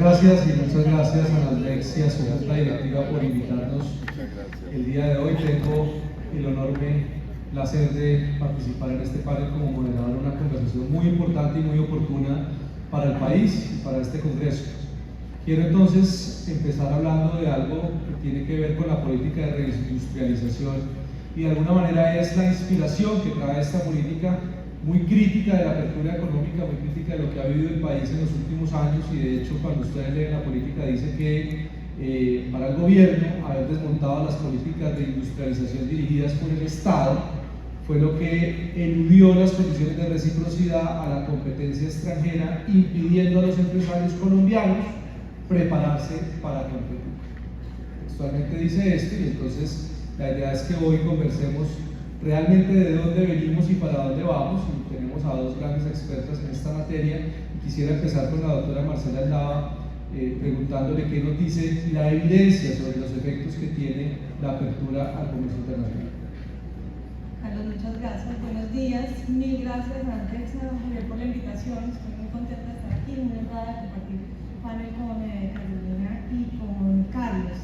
gracias y muchas gracias a Nasdex y a su junta directiva por invitarnos el día de hoy. Tengo el enorme placer de participar en este panel como moderador de una conversación muy importante y muy oportuna para el país y para este congreso. Quiero entonces empezar hablando de algo que tiene que ver con la política de reindustrialización y de alguna manera es la inspiración que trae esta política muy crítica de la apertura económica, muy crítica de lo que ha vivido el país en los últimos años, y de hecho cuando ustedes leen la política dice que para el gobierno haber desmontado las políticas de industrialización dirigidas por el Estado fue lo que eludió las condiciones de reciprocidad a la competencia extranjera, impidiendo a los empresarios colombianos prepararse para competir. Textualmente dice esto, y entonces la idea es que hoy conversemos realmente de dónde venimos y para dónde vamos, y tenemos a dos grandes expertas en esta materia. Y quisiera empezar con la doctora Marcela Eslava, preguntándole qué nos dice la evidencia sobre los efectos que tiene la apertura al comercio internacional. Carlos, muchas gracias, buenos días, mil gracias antes a Javier por la invitación. Estoy muy contenta de estar aquí, muy honrada de compartir el panel con Carolina y con Carlos.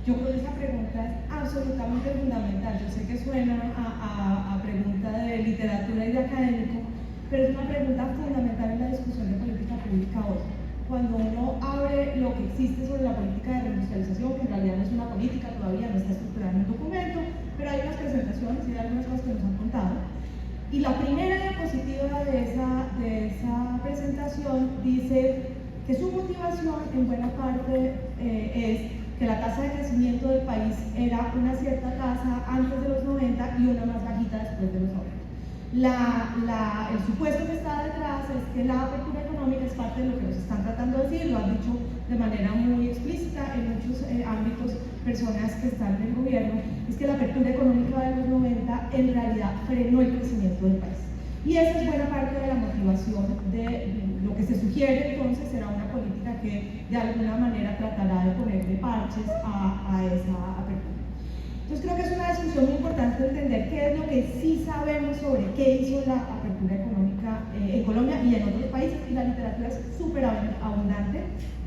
Yo creo que esa pregunta es absolutamente fundamental. Yo sé que suena a pregunta de literatura y de académico, pero es una pregunta fundamental en la discusión de política pública hoy. Cuando uno abre lo que existe sobre la política de reindustrialización, que en realidad no es una política, todavía no está estructurada en un documento, pero hay unas presentaciones y hay algunas cosas que nos han contado. Y la primera diapositiva de esa presentación dice que su motivación en buena parte es que la tasa de crecimiento del país era una cierta tasa antes de los 90 y una más bajita después de los 90. El supuesto que está detrás es que la apertura económica es parte de lo que nos están tratando de decir, lo han dicho de manera muy explícita en muchos ámbitos personas que están en el gobierno, es que la apertura económica de los 90 en realidad frenó el crecimiento del país. Y esa es buena parte de la motivación de lo que se sugiere. Entonces será una política que de alguna manera tratará de ponerle parches a esa apertura. Entonces creo que es una discusión muy importante entender qué es lo que sí sabemos sobre qué hizo la apertura económica en Colombia y en otros países, y la literatura es súper abundante,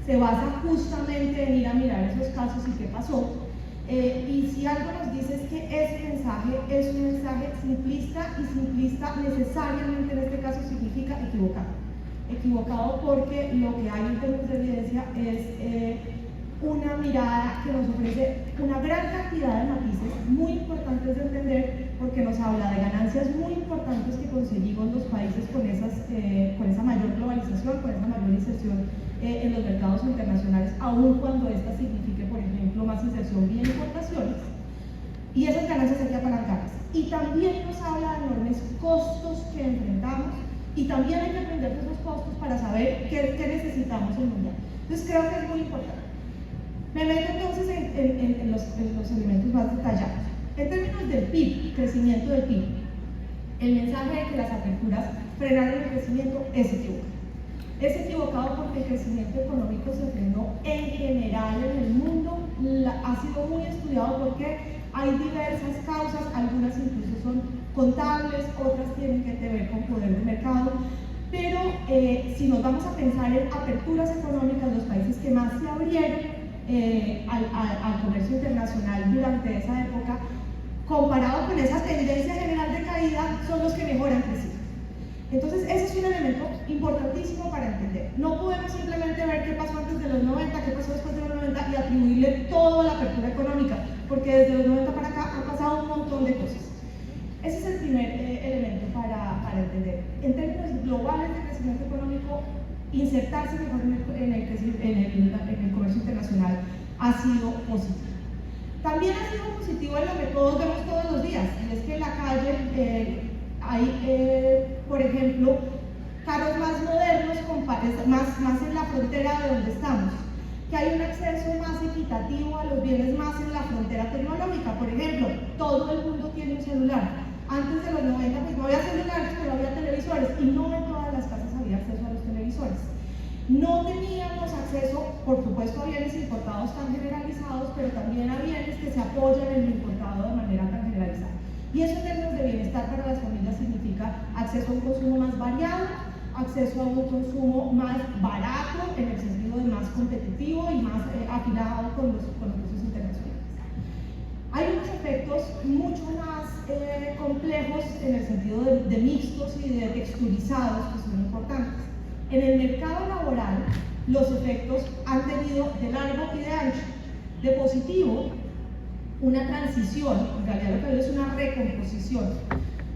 se basa justamente en ir a mirar esos casos y qué pasó. Y si algo nos dice es que ese mensaje es un mensaje simplista, y simplista necesariamente en este caso significa equivocado. Equivocado porque lo que hay en términos de evidencia es una mirada que nos ofrece una gran cantidad de matices muy importantes de entender, porque nos habla de ganancias muy importantes que conseguimos los países con esa mayor globalización, con esa mayor inserción en los mercados internacionales, aun cuando esta signifique, por ejemplo, más inserción vía importaciones, y esas ganancias hay que apalancarlas. Y también nos habla de enormes costos que enfrentamos, y también hay que aprender de esos costos para saber qué necesitamos en el mundial. Entonces creo que es muy importante. Me meto entonces en los elementos más detallados. En términos del PIB, crecimiento del PIB, el mensaje de que las aperturas frenaron el crecimiento es equivocado. Es equivocado porque el crecimiento económico se frenó en general en el mundo, ha sido muy estudiado porque hay diversas causas, algunas incluso son contables, otras tienen que ver con poder de mercado, pero si nos vamos a pensar en aperturas económicas, los países que más se abrieron al comercio internacional durante esa época, comparado con esa tendencia general de caída, son los que mejor han crecido. Entonces ese es un elemento importantísimo para entender. No podemos simplemente ver qué pasó antes de los 90, qué pasó después de los 90 y atribuirle todo a la apertura económica, porque desde los 90 para acá han pasado un montón de cosas. Ese es el primer elemento para entender. En términos globales de crecimiento económico, insertarse mejor en el comercio internacional ha sido positivo. También ha sido positivo en lo que todos vemos todos los días, y es que en la calle hay, por ejemplo, carros más modernos, más en la frontera de donde estamos, que hay un acceso más equitativo a los bienes más en la frontera tecnológica. Por ejemplo, todo el mundo tiene un celular. Antes de los 90 pues no había celulares, pero había televisores, y no en todas las casas había acceso a los televisores. No teníamos acceso, por supuesto, a bienes importados tan generalizados, pero también a bienes que se apoyan en lo importado de manera tan generalizada. Y eso en términos de bienestar para las familias significa acceso a un consumo más variado, acceso a un consumo más barato, en el sentido de más competitivo y más afinado con los precios internacionales. Hay unos efectos mucho más complejos en el sentido de mixtos y de texturizados que son importantes. En el mercado laboral, los efectos han tenido de largo y de ancho. De positivo, una transición, en realidad lo que hay es una recomposición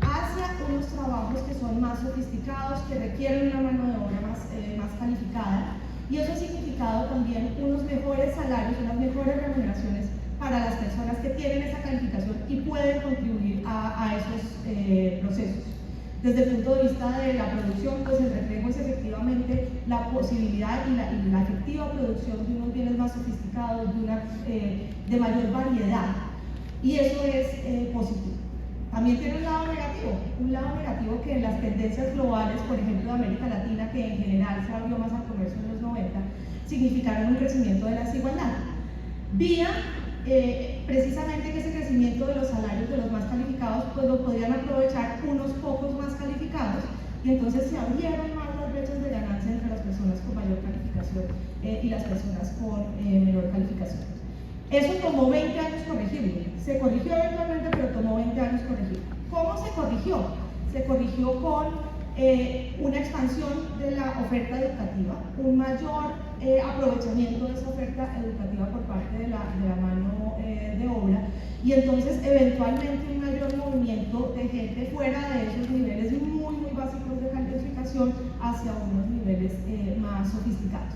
hacia unos trabajos que son más sofisticados, que requieren una mano de obra más calificada, y eso ha significado también unos mejores salarios, unas mejores remuneraciones para las personas que tienen esa calificación y pueden contribuir a esos procesos. Desde el punto de vista de la producción, pues el reflejo es efectivamente la posibilidad y la efectiva producción de unos bienes más sofisticados, de mayor variedad, y eso es positivo. También tiene un lado negativo que en las tendencias globales, por ejemplo de América Latina, que en general se abrió más al comercio en los 90, significaron un crecimiento de la desigualdad. Vía precisamente que ese crecimiento de los salarios de los más calificados pues lo podían aprovechar unos pocos más calificados, y entonces se abrieron más las brechas de ganancia entre las personas con mayor calificación y las personas con menor calificación. Eso tomó 20 años corregirlo. Se corrigió eventualmente, pero tomó 20 años corregirlo. ¿Cómo se corrigió? Se corrigió con una expansión de la oferta educativa, un mayor aprovechamiento de esa oferta educativa por parte de la mano de obra, y entonces eventualmente un mayor movimiento de gente fuera de esos niveles muy básicos de calificación hacia unos niveles más sofisticados.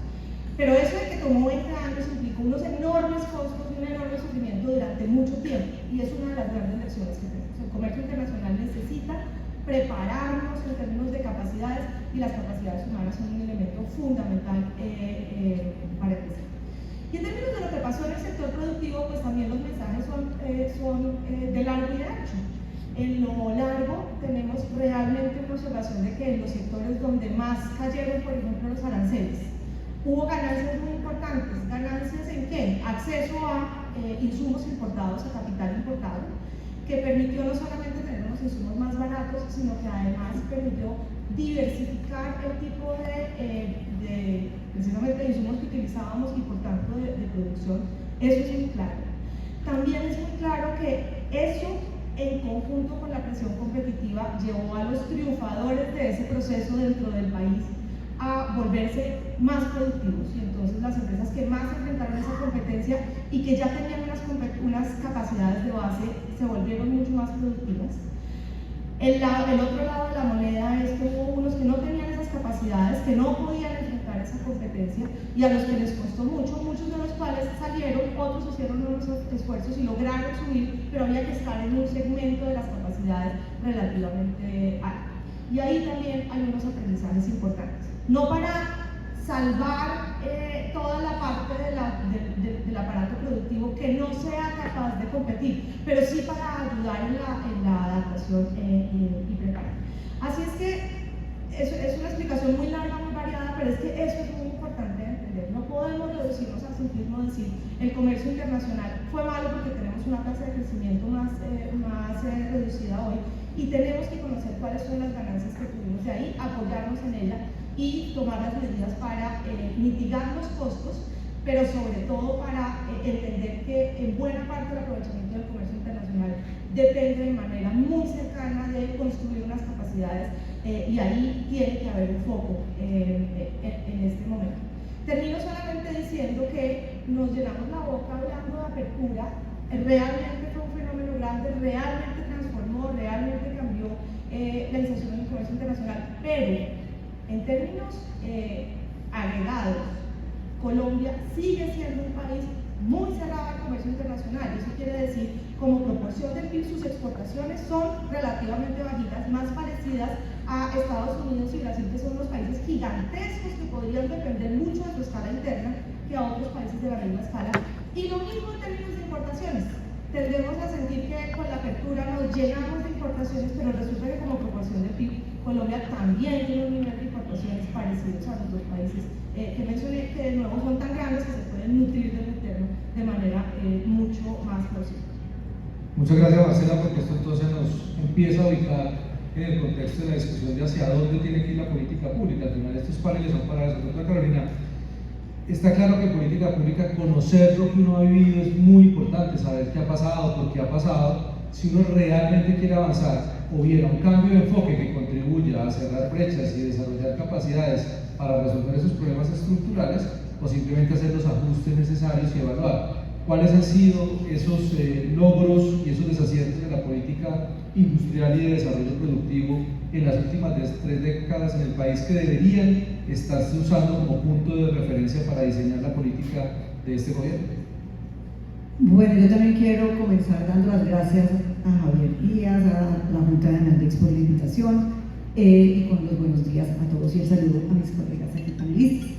Pero eso de que tomó 20 años implicó unos enormes costos y un enorme sufrimiento durante mucho tiempo, y es una de las grandes lecciones que tenemos. El comercio internacional necesita prepararnos en términos de capacidades, y las capacidades humanas son un elemento fundamental para empezar. Y en términos de lo que pasó en el sector productivo, pues también los mensajes son de largo y de ancho. En lo largo tenemos realmente una observación de que en los sectores donde más cayeron, por ejemplo, los aranceles, hubo ganancias muy importantes. ¿Ganancias en qué? Acceso a insumos importados, a capital importado, que permitió no solamente tener unos insumos más baratos, sino que además permitió diversificar el tipo precisamente de insumos que utilizábamos y por tanto de producción. Eso es muy claro. También es muy claro que eso, en conjunto con la presión competitiva, llevó a los triunfadores de ese proceso dentro del país a volverse más productivos, y entonces las empresas que más enfrentaron esa competencia y que ya tenían unas capacidades de base se volvieron mucho más productivas. El otro lado de la moneda es que hubo unos que no tenían esas capacidades, que no podían enfrentar esa competencia y a los que les costó mucho, muchos de los cuales salieron, otros hicieron unos esfuerzos y lograron subir, pero había que estar en un segmento de las capacidades relativamente alto. Y ahí también hay unos aprendizajes importantes. No para salvar toda la parte del aparato productivo que no sea capaz de competir, pero sí para ayudar en la adaptación y preparación. Así es que es una explicación muy larga, muy variada, pero es que eso es muy importante de entender. No podemos reducirnos al simplismo de decir el comercio internacional fue malo porque tenemos una tasa de crecimiento más reducida hoy, y tenemos que conocer cuáles son las ganancias que tuvimos de ahí, apoyarnos en ella y tomar las medidas para mitigar los costos, pero sobre todo para entender que en buena parte el aprovechamiento del comercio internacional depende de manera muy cercana de construir unas capacidades, y ahí tiene que haber un foco en este momento. Termino solamente diciendo que nos llenamos la boca hablando de apertura. Realmente fue un fenómeno grande, realmente transformó, realmente cambió la inserción en el comercio internacional, pero en términos agregados, Colombia sigue siendo un país muy cerrado al comercio internacional. Eso quiere decir, como proporción del PIB, sus exportaciones son relativamente bajitas, más parecidas a Estados Unidos y Brasil, que son unos países gigantescos que podrían depender mucho de su escala interna que a otros países de la misma escala. Y lo mismo en términos de importaciones. Tendemos a sentir que con la apertura nos llenamos de importaciones, pero resulta que como proporción del PIB, Colombia también tiene un nivel de importaciones parecidos a los dos países que mencioné, que de nuevo son tan grandes que se pueden nutrir del interno de manera mucho más plausible. Muchas gracias, Marcela, porque esto entonces nos empieza a ubicar en el contexto de la discusión de hacia dónde tiene que ir la política pública. Al final estos paneles son para eso. Doctora Carolina, está claro que en política pública conocer lo que uno ha vivido es muy importante, saber qué ha pasado, por qué ha pasado. Si uno realmente quiere avanzar o bien a un cambio de enfoque que contribuya a cerrar brechas y desarrollar capacidades para resolver esos problemas estructurales, o simplemente hacer los ajustes necesarios y evaluar cuáles han sido esos logros y esos desaciertos de la política industrial y de desarrollo productivo en las últimas 3 décadas en el país que deberían estarse usando como punto de referencia para diseñar la política de este gobierno. Bueno, yo también quiero comenzar dando las gracias a Javier Díaz, a la Junta de Analdex por la invitación y con los buenos días a todos y el saludo a mis colegas aquí panelistas.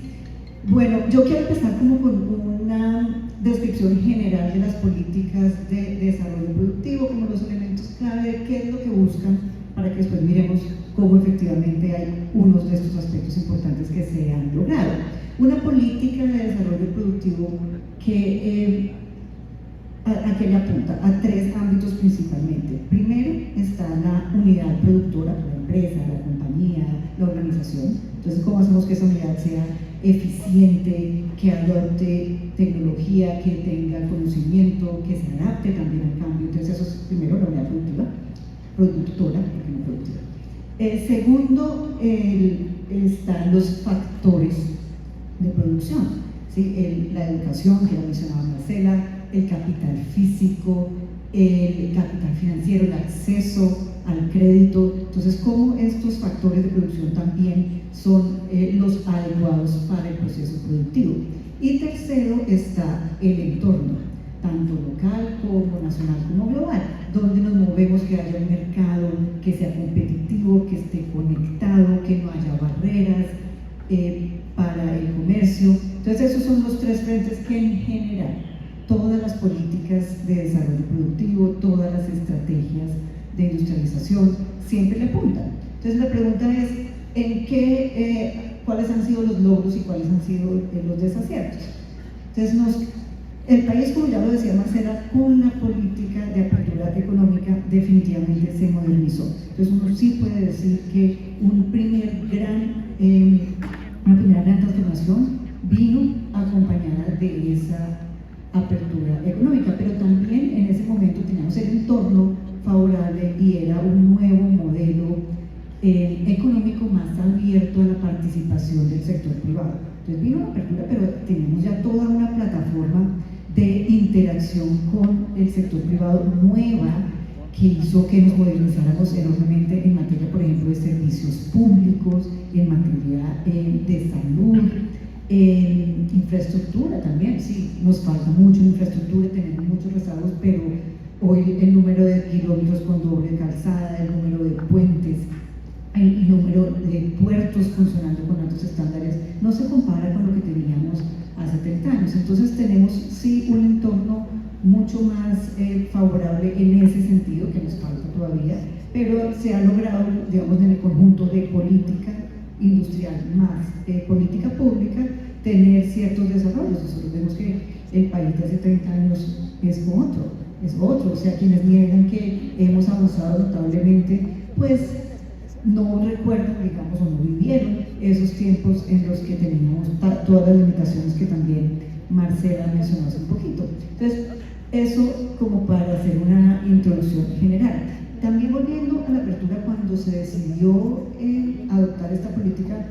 Bueno, yo quiero empezar como con una descripción general de las políticas de desarrollo productivo, como los elementos clave de qué es lo que buscan, para que después miremos cómo efectivamente hay unos de estos aspectos importantes que se han logrado. Una política de desarrollo productivo que ¿a qué le apunta? A 3 ámbitos principalmente. Primero está la unidad productora, la empresa, la compañía, la organización. Entonces, ¿cómo hacemos que esa unidad sea eficiente, que adopte tecnología, que tenga conocimiento, que se adapte también al cambio? Entonces, eso es primero la unidad productora, porque no productiva. Segundo, están los factores de producción, ¿sí? La educación, que la mencionaba Marcela, el capital físico, el capital financiero, el acceso al crédito. Entonces, cómo estos factores de producción también son los adecuados para el proceso productivo. Y tercero está el entorno, tanto local como nacional como global, donde nos movemos, que haya un mercado que sea competitivo, que esté conectado, que no haya barreras para el comercio. Entonces, esos son los 3 frentes que en general todas las políticas de desarrollo productivo, todas las estrategias de industrialización siempre le apuntan. Entonces, la pregunta es, ¿cuáles han sido los logros y cuáles han sido los desaciertos? Entonces, el país, como ya lo decía Marcela, con la política de apertura económica definitivamente se modernizó. Entonces, uno sí puede decir que una primera gran transformación vino acompañada de esa apertura económica, pero también en ese momento teníamos el entorno favorable y era un nuevo modelo económico más abierto a la participación del sector privado. Entonces vino la apertura, pero teníamos ya toda una plataforma de interacción con el sector privado nueva que hizo que nos modernizáramos enormemente en materia, por ejemplo, de servicios públicos, en materia de salud, en infraestructura también. Sí, nos falta mucho en infraestructura, tenemos muchos rezagos, pero hoy el número de kilómetros con doble calzada, el número de puentes, el número de puertos funcionando con altos estándares no se compara con lo que teníamos hace 30 años. Entonces tenemos sí un entorno mucho más favorable en ese sentido, que nos falta todavía, pero se ha logrado, digamos, en el conjunto de política industrial más política pública, tener ciertos desarrollos. Nosotros vemos que el país de hace 30 años es otro, o sea, quienes niegan que hemos avanzado notablemente, pues no recuerdan, digamos, o no vivieron esos tiempos en los que teníamos todas las limitaciones que también Marcela mencionó hace un poquito. Entonces, eso como para hacer una introducción general. También volviendo a la apertura, cuando se decidió adoptar esta política,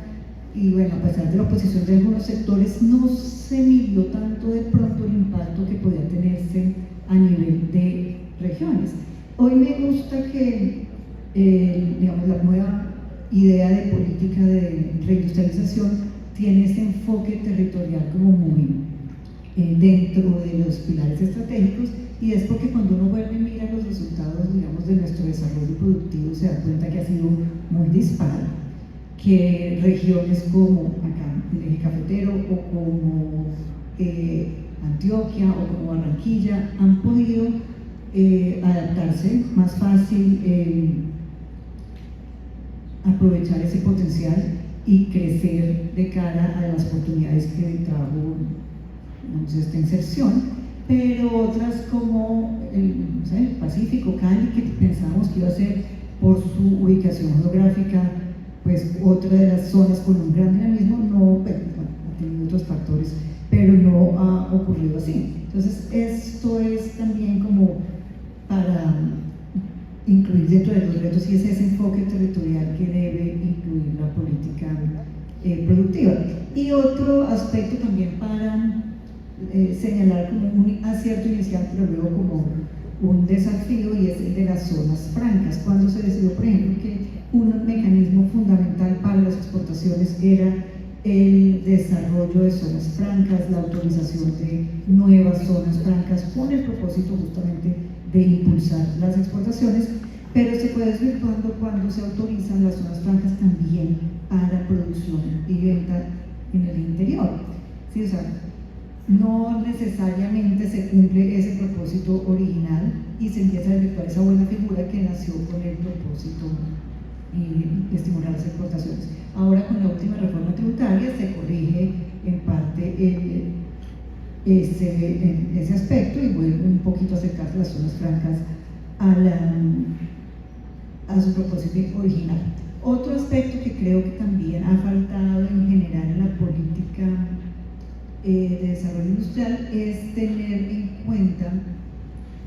y bueno, a pesar de la oposición de algunos sectores, no se midió tanto de pronto el impacto que podía tenerse a nivel de regiones. Hoy me gusta que, digamos, la nueva idea de política de reindustrialización tiene ese enfoque territorial como muy dentro de los pilares estratégicos, y es porque cuando uno vuelve y mira los resultados, digamos, de nuestro desarrollo productivo, se da cuenta que ha sido muy dispar, que regiones como acá el eje cafetero o como Antioquia o como Barranquilla han podido adaptarse más fácil, aprovechar ese potencial y crecer de cara a las oportunidades que trajo esta inserción, pero otras como el Pacífico, Cali, que pensábamos que iba a ser por su ubicación geográfica, pues otra de las zonas con un gran dinamismo, no, bueno, ha tenido otros factores, pero no ha ocurrido así. Entonces, esto es también como para incluir dentro de los retos y es ese enfoque territorial que debe incluir la política productiva. Y otro aspecto también para señalar como un acierto inicial, pero luego como un desafío, y es el de las zonas francas. Cuando se decidió, por ejemplo, que un mecanismo fundamental para las exportaciones era el desarrollo de zonas francas, la autorización de nuevas zonas francas, con el propósito justamente de impulsar las exportaciones, pero se fue desvirtuando cuando se autorizan las zonas francas también para producción y venta en el interior. ¿Sí? O sea, no necesariamente se cumple ese propósito original y se empieza a desvirtuar esa buena figura que nació con el propósito de estimular las exportaciones. Ahora, con la última reforma tributaria se corrige en parte ese aspecto y vuelve un poquito a acercarse las zonas francas a su propósito original. Otro aspecto que creo que también ha faltado en general en la política de desarrollo industrial es tener en cuenta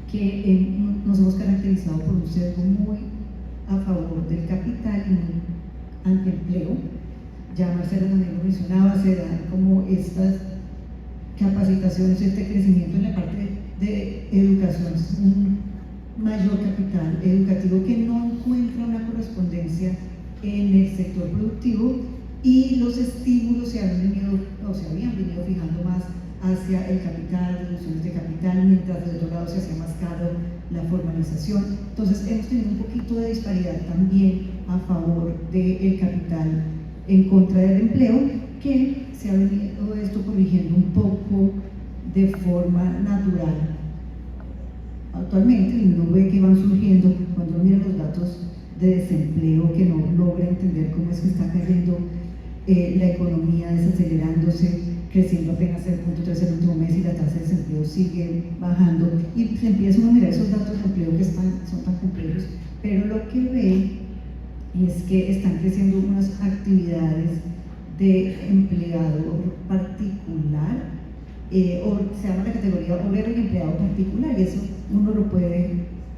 que nos hemos caracterizado por un sesgo muy a favor del capital y muy antiempleo. Ya Marcela también lo mencionaba, se dan como estas capacitaciones, este crecimiento en la parte de educación, un mayor capital educativo que no encuentra una correspondencia en el sector productivo, y los estímulos se habían venido fijando más hacia el capital, deducciones de capital, mientras de otro lado se hacía más caro la formalización. Entonces hemos tenido un poquito de disparidad también a favor del capital en contra del empleo, que se ha venido esto corrigiendo un poco de forma natural. Actualmente uno ve que van surgiendo, cuando uno mira los datos de desempleo, que no logra entender cómo es que está cayendo la economía, desacelerándose, creciendo apenas el 0.3 el último mes y la tasa de desempleo sigue bajando, y se empieza uno a mirar esos datos de empleo que son tan complejos, pero lo que ve es que están creciendo unas actividades de empleado particular, o se llama la categoría obrero y empleado particular, y eso uno lo puede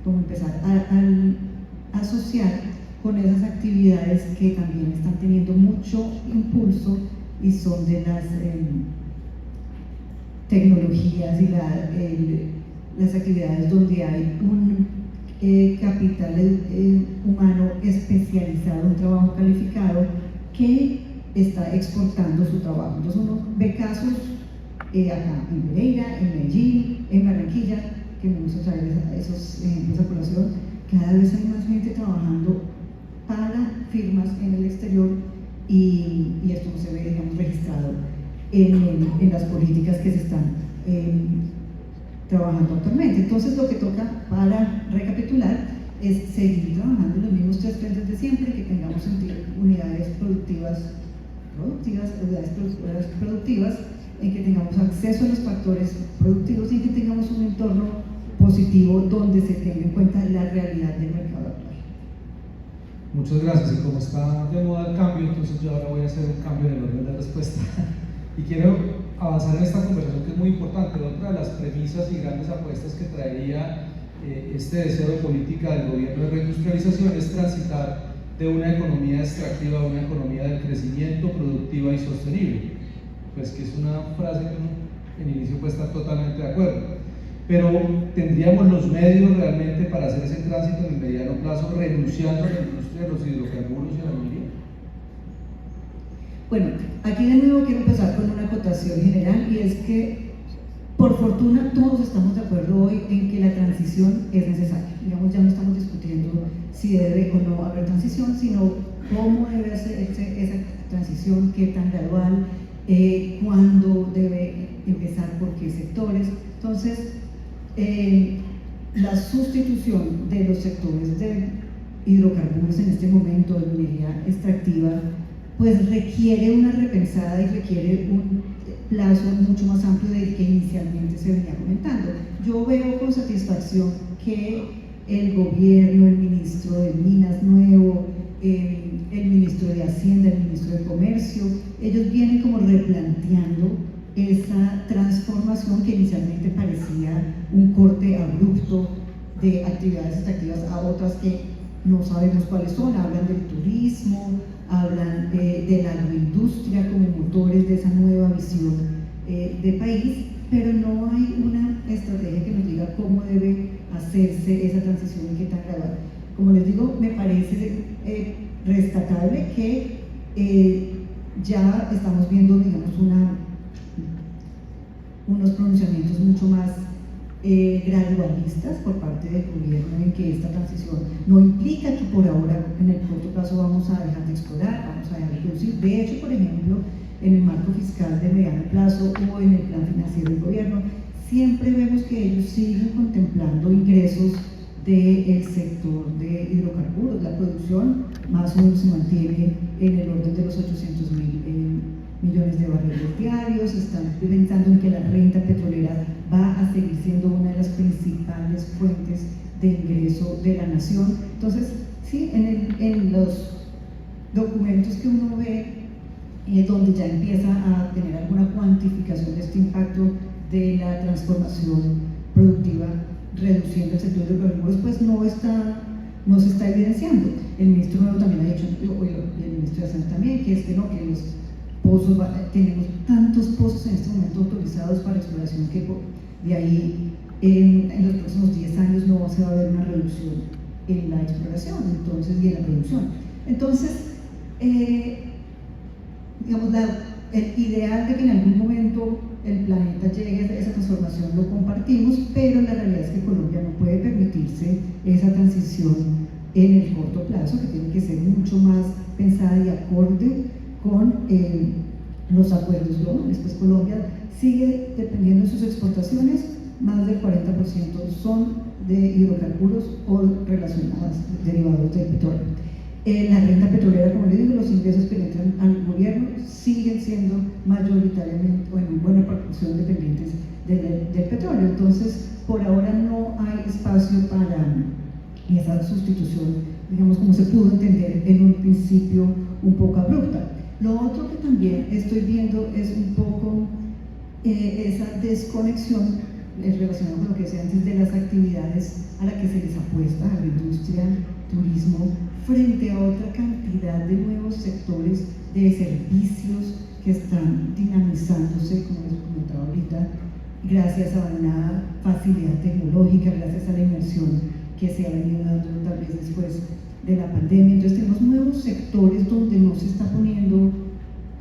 como empezar a asociar con esas actividades que también están teniendo mucho impulso y son de las tecnologías y las actividades donde hay un capital humano especializado, un trabajo calificado que está exportando su trabajo. Entonces uno ve casos acá en Pereira, en Medellín, en Barranquilla, que me gusta traer esos ejemplos a colación. Cada vez hay más gente trabajando para firmas en el exterior, y esto no se ve, digamos, registrado en las políticas que se están trabajando actualmente. Entonces lo que toca, para recapitular, es seguir trabajando en los mismos tres frentes de siempre, que tengamos unidades productivas, en que tengamos acceso a los factores productivos y en que tengamos un entorno positivo donde se tenga en cuenta la realidad del mercado actual. Muchas gracias. Y como está de moda el cambio, entonces yo ahora voy a hacer un cambio en el orden de respuesta. Y quiero avanzar en esta conversación, que es muy importante. Otra de las premisas y grandes apuestas que traería este deseo de política del gobierno de reindustrialización es transitar de una economía extractiva a una economía de crecimiento, productiva y sostenible. Pues que es una frase que en inicio puede estar totalmente de acuerdo. Pero ¿tendríamos los medios realmente para hacer ese tránsito en el mediano plazo, renunciando a la industria de los hidrocarburos y a la minería? Bueno, aquí de nuevo quiero empezar con una acotación general, y es que por fortuna todos estamos de acuerdo hoy en que la transición es necesaria. Digamos, ya no estamos discutiendo si debe o no haber transición, sino cómo debe ser esa transición, qué tan gradual, cuándo debe empezar, por qué sectores. Entonces, la sustitución de los sectores de hidrocarburos en este momento, de minería extractiva, pues requiere una repensada y requiere un plazo mucho más amplio del que inicialmente se venía comentando. Yo veo con satisfacción que el gobierno, el ministro de Minas nuevo, el ministro de Hacienda, el ministro de Comercio, ellos vienen como replanteando esa transformación que inicialmente parecía un corte abrupto de actividades extractivas a otras que no sabemos cuáles son. Hablan del turismo, hablan de la agroindustria como motores de esa nueva visión de país, pero no hay una estrategia que nos diga cómo debe hacerse esa transición y qué tan gradual. Como les digo, me parece rescatable que ya estamos viendo, digamos, unos pronunciamientos mucho más gradualistas por parte del gobierno en que esta transición no implica que por ahora en el corto plazo vamos a dejar de explorar, vamos a dejar de producir. De hecho, por ejemplo, en el marco fiscal de mediano plazo o en el plan financiero del gobierno, siempre vemos que ellos siguen contemplando ingresos del sector de hidrocarburos. La producción más o menos se mantiene en el orden de los 800.000 millones de barriles diarios. Están pensando en que la renta petrolera va a seguir siendo una de las principales fuentes de ingreso de la nación. Entonces, sí, en los documentos que uno ve, donde ya empieza a tener alguna cuantificación de este impacto de la transformación productiva, reduciendo el sector de hidrocarburos, pues no se está evidenciando. El ministro nuevo también ha dicho, y el ministro de Hacienda también, que es que no, que los pozos, tenemos tantos pozos en este momento autorizados para exploración que de ahí en los próximos 10 años no se va a ver una reducción en la exploración, entonces, y en la producción. Entonces, digamos, el ideal de que en algún momento el planeta llegue a esa transformación lo compartimos, pero la realidad es que Colombia no puede permitirse esa transición en el corto plazo, que tiene que ser mucho más pensada y acorde con los acuerdos globales. Pues Colombia sigue dependiendo de sus exportaciones, más del 40% son de hidrocarburos o relacionadas, derivados del petróleo. La renta petrolera, como les digo, los ingresos que le entran al gobierno siguen siendo mayoritariamente o en muy buena proporción dependientes del petróleo. Entonces, por ahora no hay espacio para esa sustitución, digamos, como se pudo entender en un principio un poco abrupta. Lo otro que también estoy viendo es un poco esa desconexión relacionada con lo que decía antes de las actividades a las que se les apuesta, a la industria, turismo, frente a otra cantidad de nuevos sectores de servicios que están dinamizándose, como les comentaba ahorita, gracias a una facilidad tecnológica, gracias a la inversión que se ha venido dando tal vez después de la pandemia. Entonces tenemos nuevos sectores donde no se está poniendo,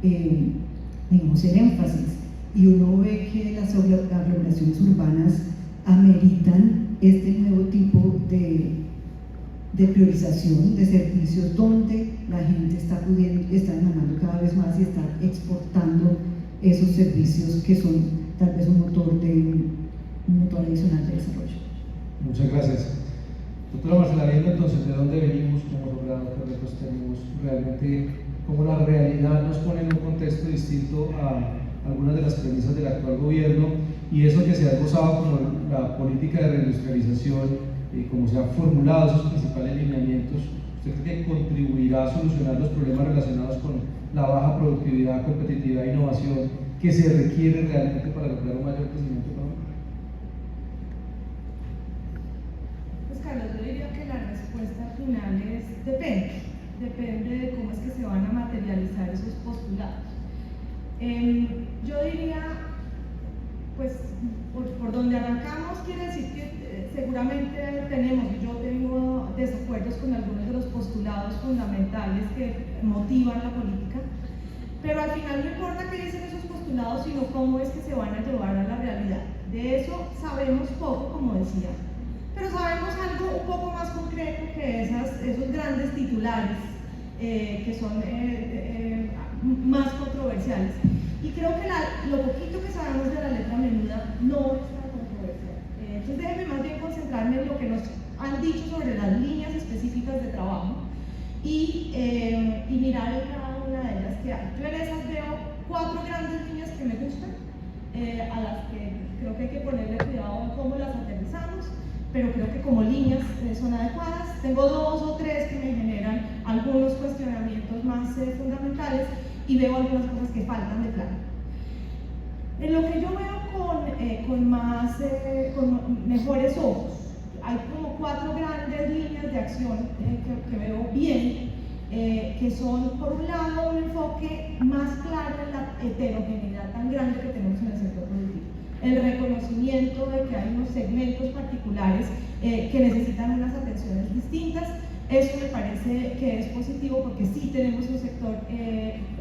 digamos, el énfasis, y uno ve que las aglomeraciones urbanas ameritan este nuevo tipo de priorización de servicios donde la gente está demandando cada vez más y está exportando esos servicios que son tal vez un motor adicional de desarrollo. Muchas gracias. Doctora Marcela, viendo entonces de dónde venimos, cómo hemos logrado, qué retos tenemos, realmente cómo la realidad nos pone en un contexto distinto a algunas de las premisas del actual gobierno, y eso que se ha esbozado como la política de reindustrialización, como se han formulado esos principales lineamientos, ¿usted cree que contribuirá a solucionar los problemas relacionados con la baja productividad, competitividad e innovación que se requiere realmente para lograr un mayor crecimiento económico? Pues Carlos, yo diría que la respuesta final es depende de cómo es que se van a materializar esos postulados. Yo diría, pues por donde arrancamos quiere decir que seguramente yo tengo desacuerdos con algunos de los postulados fundamentales que motivan la política, pero al final no importa qué dicen esos postulados, sino cómo es que se van a llevar a la realidad. De eso sabemos poco, como decía, pero sabemos algo un poco más concreto que esos grandes titulares que son más controversiales. Y creo que lo poquito que sabemos de la letra menuda no es tan controversial. Entonces déjenme más bien concentrarme en lo que nos han dicho sobre las líneas específicas de trabajo y mirar en cada una de ellas que hay. Yo en esas veo 4 grandes líneas que me gustan, a las que creo que hay que ponerle cuidado en cómo las aterrizamos. pero creo que como líneas son adecuadas. Tengo 2 o 3 que me generan algunos cuestionamientos más fundamentales y veo algunas cosas que faltan de plano. En lo que yo veo con mejores ojos, hay como 4 grandes líneas de acción que veo bien, que son, por un lado, un enfoque más claro en la heterogeneidad tan grande que tenemos en el sector productivo. El reconocimiento de que hay unos segmentos particulares que necesitan unas atenciones distintas. Eso me parece que es positivo porque sí tenemos un sector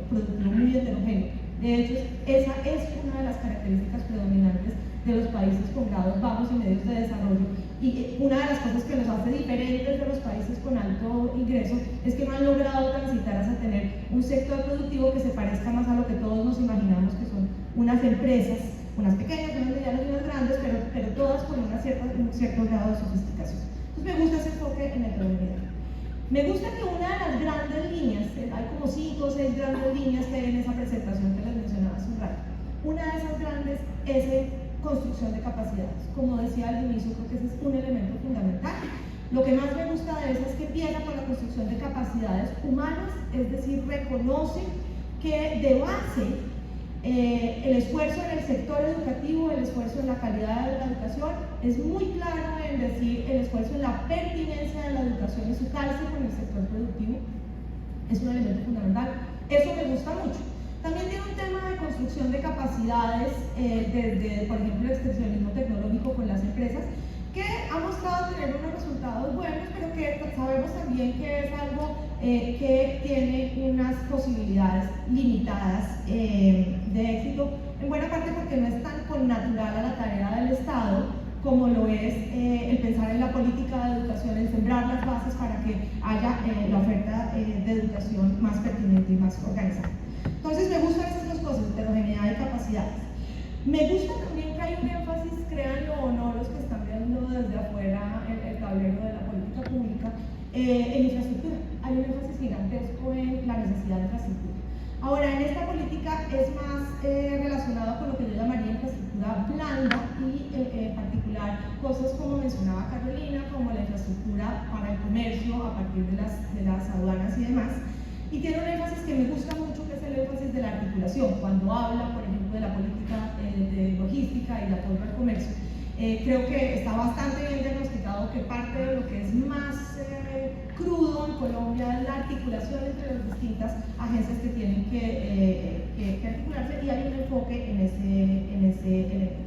productivo muy heterogéneo. De hecho, esa es una de las características predominantes de los países con grados bajos y medios de desarrollo, y una de las cosas que nos hace diferentes de los países con alto ingreso es que no han logrado transitar hacia tener un sector productivo que se parezca más a lo que todos nos imaginamos que son unas empresas, unas pequeñas, unas medianas y unas grandes, pero todas con un cierto grado de sofisticación. Entonces me gusta ese enfoque en la heterogeneidad. Me gusta que una de las grandes líneas, hay como 5 o 6 grandes líneas que hay en esa presentación que les mencionaba hace un rato. Una de esas grandes es construcción de capacidades. Como decía al inicio, creo que ese es un elemento fundamental. Lo que más me gusta de esa es que empieza con la construcción de capacidades humanas, es decir, reconoce que de base el esfuerzo en el sector educativo, el esfuerzo en la calidad de la educación, es muy claro en decir el esfuerzo en la pertinencia de la educación y su calce con el sector productivo, es un elemento fundamental. Eso me gusta mucho. También tiene un tema de construcción de capacidades, desde, por ejemplo, el extensionismo tecnológico con las empresas, que ha mostrado tener unos resultados buenos, pero que sabemos también que es algo que tiene unas posibilidades limitadas de éxito, en buena parte porque no es tan connatural a la tarea del Estado como lo es el pensar en la política de educación, en sembrar las bases para que haya la oferta de educación más pertinente y más organizada. Entonces me gustan esas 2 cosas, heterogeneidad y capacidades. Me gusta también que hay un énfasis, créanlo o no, los que están viendo desde afuera el tablero de la política pública, en infraestructura. Hay un énfasis gigantesco en la necesidad de infraestructura. Ahora, en esta política es más relacionado con lo que yo llamaría infraestructura blanda y en particular cosas como mencionaba Carolina, como la infraestructura para el comercio a partir de las aduanas y demás. Y tiene un énfasis que me gusta mucho, que es el énfasis de la articulación. Cuando habla, por ejemplo, de la política de logística y de apoyo al comercio, creo que está bastante bien diagnosticado que parte de lo que es más crudo en Colombia es la articulación entre las distintas agencias que tienen que articularse, y hay un enfoque en ese elemento.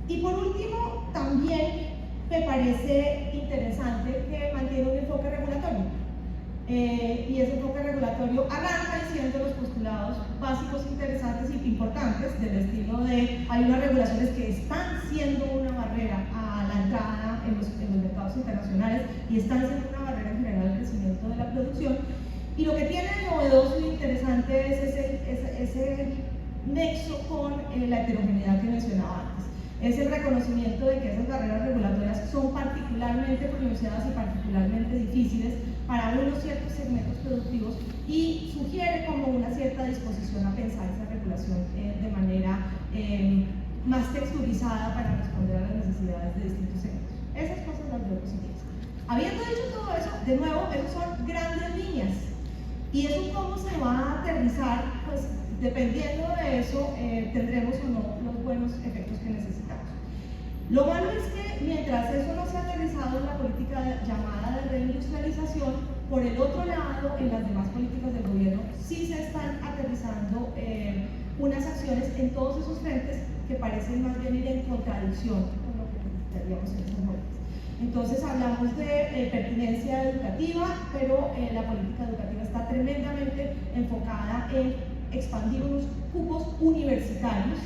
Y por último, también me parece interesante que mantiene un enfoque regulatorio. Y ese enfoque regulatorio arranca diciendo los postulados básicos interesantes y importantes, del estilo de hay unas regulaciones que están siendo una barrera a la entrada en los mercados internacionales y están siendo una barrera en general al crecimiento de la producción. Y lo que tiene de novedoso y interesante es ese nexo con la heterogeneidad que mencionaba antes. Es el reconocimiento de que esas barreras regulatorias son particularmente pronunciadas y particularmente difíciles para unos ciertos segmentos productivos, y sugiere como una cierta disposición a pensar esa regulación de manera más texturizada para responder a las necesidades de distintos segmentos. Esas cosas las veo positivas. Habiendo dicho todo eso, de nuevo, esas son grandes líneas, y eso cómo se va a aterrizar, pues dependiendo de eso tendremos o no los buenos efectos que necesitamos. Lo malo es que mientras eso no se ha aterrizado en la política llamada de reindustrialización, por el otro lado, en las demás políticas del gobierno sí se están aterrizando unas acciones en todos esos frentes que parecen más bien ir en contradicción con lo que necesitaríamos en esos momentos. Entonces hablamos de pertinencia educativa, pero la política educativa está tremendamente enfocada en expandir unos cupos universitarios,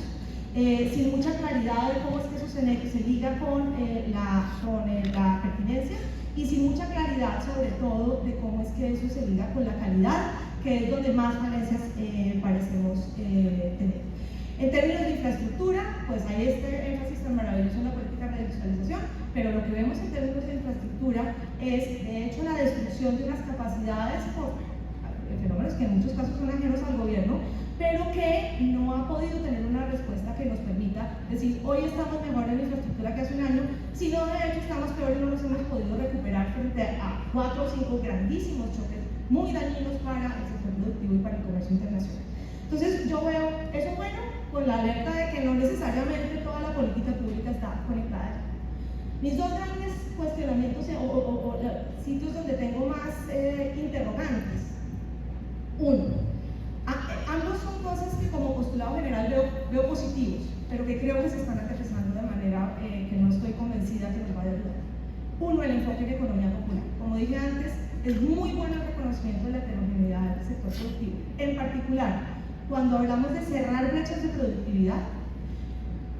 sin mucha claridad de cómo es que eso se liga con la pertinencia, y sin mucha claridad sobre todo de cómo es que eso se liga con la calidad, que es donde más falencias parecemos tener. En términos de infraestructura, pues hay este énfasis tan maravilloso en la política de reindustrialización, pero lo que vemos en términos de infraestructura es, de hecho, la destrucción de unas capacidades por fenómenos que en muchos casos son ajenos al gobierno, pero que no ha podido tener una respuesta que nos permita decir hoy estamos mejor en infraestructura que hace un año, sino de hecho estamos peor y no nos hemos podido recuperar frente a 4 o 5 grandísimos choques muy dañinos para el sector productivo y para el comercio internacional. Entonces yo veo eso bueno, con la alerta de que no necesariamente toda la política pública está conectada. Mis dos grandes cuestionamientos o sitios donde tengo más interrogantes. Uno, ambos son cosas que como postulado general veo positivos, pero que creo que se están aterrizando de manera que no estoy convencida que nos vaya a ayudar. Uno, el enfoque en economía popular. Como dije antes, es muy bueno el reconocimiento de la heterogeneidad del sector productivo. En particular, cuando hablamos de cerrar brechas de productividad,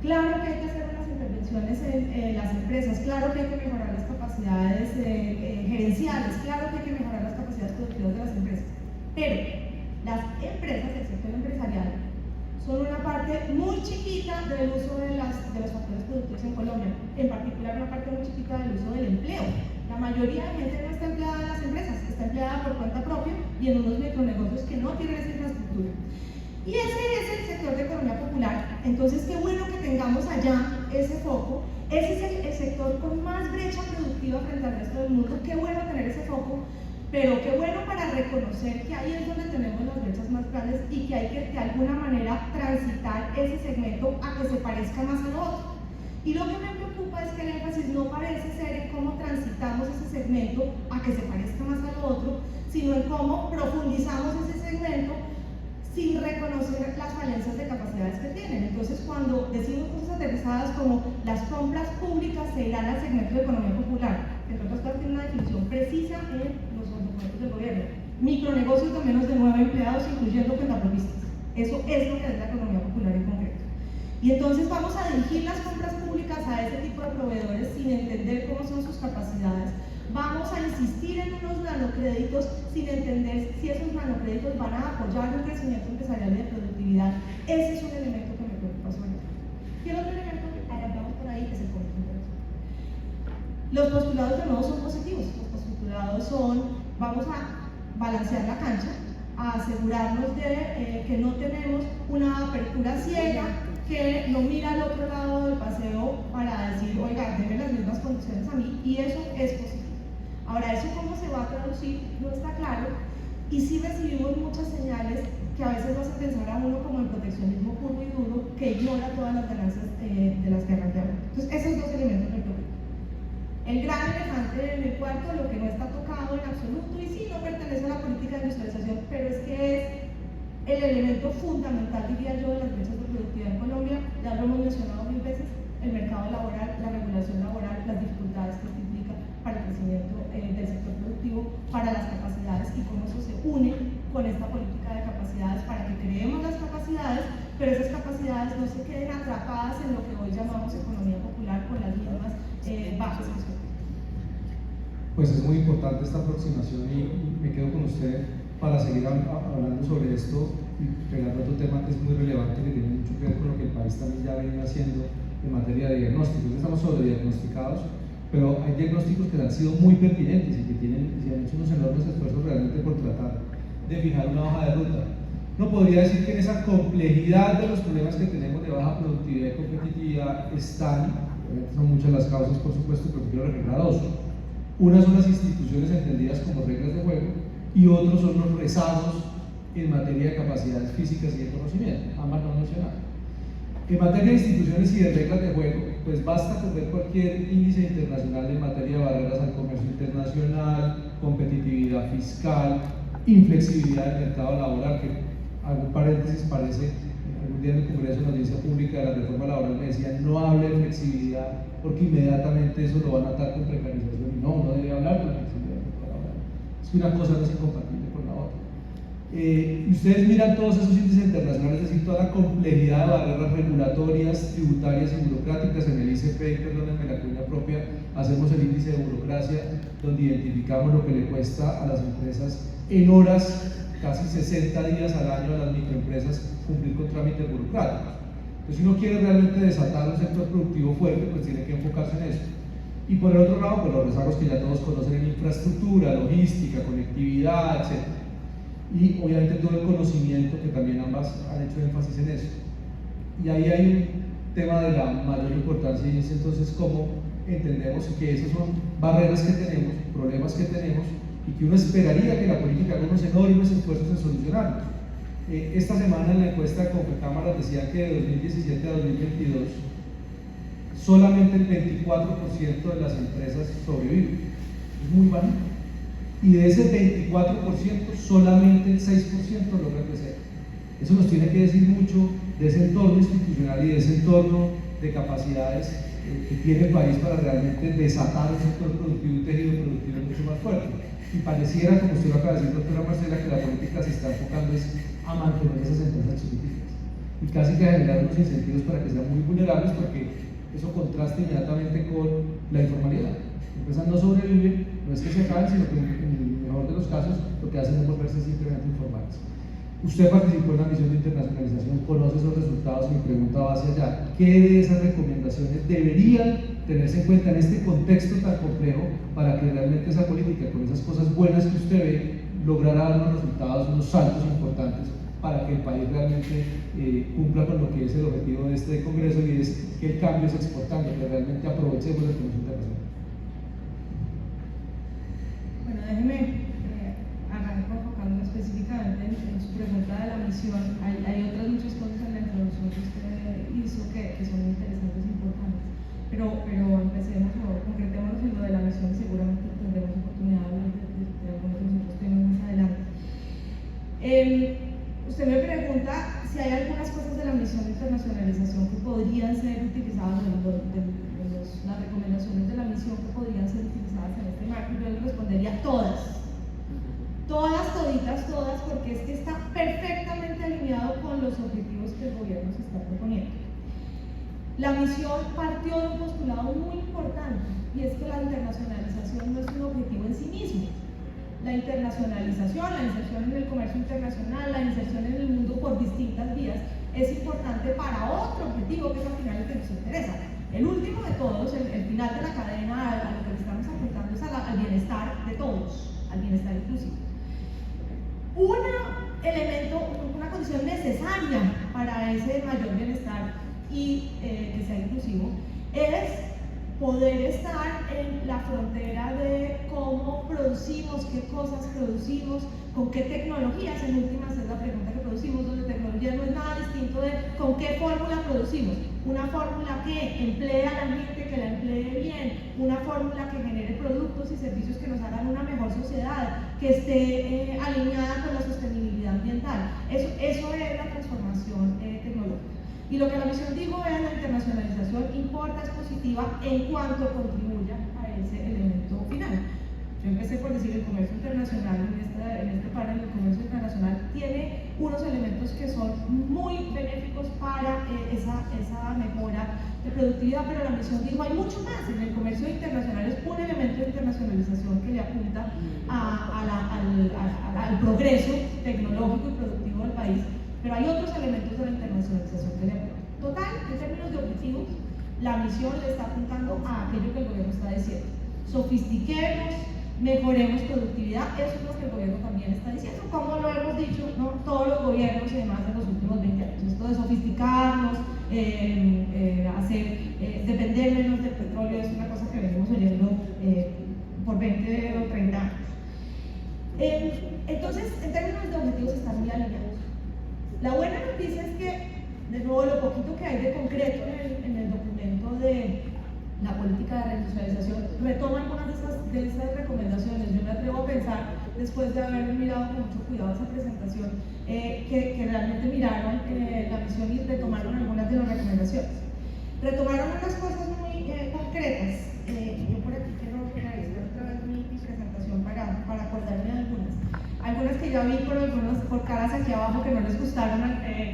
claro que hay que hacer unas intervenciones en las empresas, claro que hay que mejorar las capacidades gerenciales, claro que hay que mejorar las capacidades productivas de las empresas, pero las empresas del sector empresarial son una parte muy chiquita del uso de los factores productivos en Colombia, en particular una parte muy chiquita del uso del empleo. La mayoría de gente no está empleada en las empresas, está empleada por cuenta propia y en unos micronegocios que no tienen esa infraestructura. Y ese es el sector de economía popular. Entonces, qué bueno que tengamos allá ese foco. Ese es el sector con más brecha productiva frente al resto del mundo. Qué bueno tener ese foco, pero qué bueno para reconocer que ahí es donde tenemos las brechas más grandes y que hay que de alguna manera transitar ese segmento a que se parezca más al otro. Y lo que me preocupa es que el énfasis no parece ser en cómo transitamos ese segmento a que se parezca más al otro, sino en cómo profundizamos ese segmento sin reconocer las falencias de capacidades que tienen. Entonces, cuando decimos cosas aterrizadas como las compras públicas se irán al segmento de economía popular, entre otras cosas tiene una definición precisa en los documentos del gobierno. Micronegocios de menos de 9 empleados, incluyendo cuentapropistas. Eso es lo que es la economía popular en concreto. Y entonces vamos a dirigir las compras públicas a ese tipo de proveedores sin entender cómo son sus capacidades. Vamos a insistir en unos nanocréditos sin entender si esos nanocréditos van a apoyar un crecimiento empresarial y de productividad. Ese es un elemento que me preocupa sobre todo. Y el otro elemento que hablamos por ahí es el comercio internacional. Los postulados de nuevo son positivos. Los postulados son, vamos a balancear la cancha, a asegurarnos de que no tenemos una apertura ciega que no mira al otro lado del paseo para decir, oiga, denme las mismas condiciones a mí, y eso es positivo. Ahora, ¿eso cómo se va a traducir? No está claro, y sí recibimos muchas señales que a veces nos hacen pensar a uno como en proteccionismo puro y duro, que ignora todas las ganancias de las guerras de ahora. Entonces, esos dos elementos me preocupan. El gran elefante en el cuarto, lo que no está tocado en absoluto, y sí, no pertenece a la política de industrialización, pero es que es el elemento fundamental, diría yo, de las brechas de productividad en Colombia. Ya lo hemos mencionado mil veces: el mercado laboral, la regulación laboral, las dificultades que implica para el crecimiento del sector productivo, para las capacidades, y cómo eso se une con esta política de capacidades para que creemos las capacidades, pero esas capacidades no se queden atrapadas en lo que hoy llamamos economía popular con las mismas bajas que son. Pues es muy importante esta aproximación y me quedo con usted para seguir hablando sobre esto y pegando otro tema que es muy relevante, que tiene mucho que ver con lo que el país también ya viene haciendo en materia de diagnósticos. Estamos sobrediagnosticados, pero hay diagnósticos que han sido muy pertinentes y que se han hecho unos enormes esfuerzos realmente por tratar de fijar una hoja de ruta. No podría decir que en esa complejidad de los problemas que tenemos de baja productividad y competitividad están, son muchas las causas por supuesto, pero quiero recordar dos. Una son las instituciones entendidas como reglas de juego y otros son los rezagos en materia de capacidades físicas y de conocimiento, ambas no mencionadas. En materia de instituciones y de reglas de juego, pues basta con ver cualquier índice internacional en materia de barreras al comercio internacional, competitividad fiscal, inflexibilidad del mercado laboral, que algún paréntesis parece, algún día en el Congreso, en la audiencia pública de la reforma laboral me decían no hable de flexibilidad porque inmediatamente eso lo van a atar con precarización, y no debe hablar de la flexibilidad del mercado laboral. Es que una cosa no es incompatible con la otra. Y ustedes miran todos esos índices internacionales, es decir, toda la complejidad de barreras regulatorias, tributarias y burocráticas. En el ICP, perdónenme la cuña propia, hacemos el índice de burocracia, donde identificamos lo que le cuesta a las empresas en horas, casi 60 días al año a las microempresas cumplir con trámites burocráticos. Entonces, si uno quiere realmente desatar un sector productivo fuerte, pues tiene que enfocarse en eso. Y por el otro lado, pues los rezagos que ya todos conocen en infraestructura, logística, conectividad, etc. Y obviamente todo el conocimiento, que también ambas han hecho énfasis en eso. Y ahí hay tema de la mayor importancia, y es entonces cómo entendemos que esas son barreras que tenemos, problemas que tenemos, y que uno esperaría que la política haga unos enormes esfuerzos en solucionarlos. Esta semana en la encuesta de Confecámaras decía que de 2017 a 2022 solamente el 24% de las empresas sobreviven. Es muy bajo. Y de ese 24%, solamente el 6% logra crecer. Eso nos tiene que decir mucho de ese entorno institucional y de ese entorno de capacidades que tiene el país para realmente desatar un sector productivo y un tejido productivo mucho más fuerte. Y pareciera, como usted lo acaba de decir, doctora Marcela, que la política se está enfocando a mantener esas empresas chiquititas y casi que a generar unos incentivos para que sean muy vulnerables, porque eso contrasta inmediatamente con la informalidad. Empresas no sobreviven, no es que se acaben, sino que en el mejor de los casos lo que hacen es volverse simplemente informales. Usted participó en la misión de internacionalización, conoce esos resultados, y mi pregunta va hacia allá. ¿Qué de esas recomendaciones deberían tenerse en cuenta en este contexto tan complejo para que realmente esa política, con esas cosas buenas que usted ve, lograra dar unos resultados, unos saltos importantes para que el país realmente cumpla con lo que es el objetivo de este congreso, y es que el cambio es exportando, que realmente aprovechemos el comercio internacional? Bueno, déjeme arranco enfocándome específicamente en su pregunta de la misión. Hay otras muchas cosas en la introducción que usted hizo que son interesantes e importantes, pero empecemos o concretemos en lo de la misión, y seguramente tendremos oportunidad de hablar de algunos de los otros temas más adelante. Usted me pregunta si hay algunas cosas de la misión de internacionalización que podrían ser utilizadas, las recomendaciones de la misión que podrían ser utilizadas en este marco. Yo le respondería todas, toditas, porque es que está perfectamente alineado con los objetivos que el gobierno se está proponiendo. La misión partió de un postulado muy importante, y es que la internacionalización no es un objetivo en sí mismo. La internacionalización, la inserción en el comercio internacional, la inserción en el mundo por distintas vías, es importante para otro objetivo que es al final el que nos interesa. El último de todos, el final de la cadena, a lo que le estamos apuntando es al bienestar de todos, al bienestar inclusivo. Una condición necesaria para ese mayor bienestar y que sea inclusivo es poder estar en la frontera de cómo producimos, qué cosas producimos, con qué tecnologías. En últimas es la pregunta que producimos, donde tecnología no es nada distinto de con qué fórmula producimos. Una fórmula que emplee a la gente, que la emplee bien, una fórmula que genere productos y servicios que nos hagan una mejor sociedad, que esté alineada con la sostenibilidad ambiental. Eso es la transformación tecnológica. Y lo que la misión dijo es: la internacionalización importa, es positiva en cuanto contribuya a ese elemento final. Yo empecé por decir, el comercio internacional, en este panel, el comercio internacional tiene unos elementos que son muy benéficos para esa mejora de productividad, pero la misión dijo, hay mucho más. En el comercio internacional es un elemento de internacionalización que le apunta al progreso tecnológico y productivo del país, pero hay otros elementos de la internacionalización que le apuntan. Total, en términos de objetivos, la misión le está apuntando a aquello que el gobierno está diciendo: sofistiquemos, mejoremos productividad. Eso es lo que el gobierno también está diciendo, como lo hemos dicho, ¿no?, todos los gobiernos y demás en los últimos 20 años. Esto de sofisticarnos, depender menos del petróleo, es una cosa que venimos oyendo por 20 o 30 años. Entonces, en términos de objetivos, están muy alineados. La buena noticia es que, de nuevo, lo poquito que hay de concreto en el documento de la política de reindustrialización retoma algunas de esas recomendaciones. Yo me atrevo a pensar, después de haber mirado con mucho cuidado esa presentación, que realmente miraron la misión y retomaron algunas de las recomendaciones. Retomaron unas cosas muy concretas. Yo por aquí quiero revisar otra vez mi presentación para acordarme de algunas que ya vi por caras aquí abajo que no les gustaron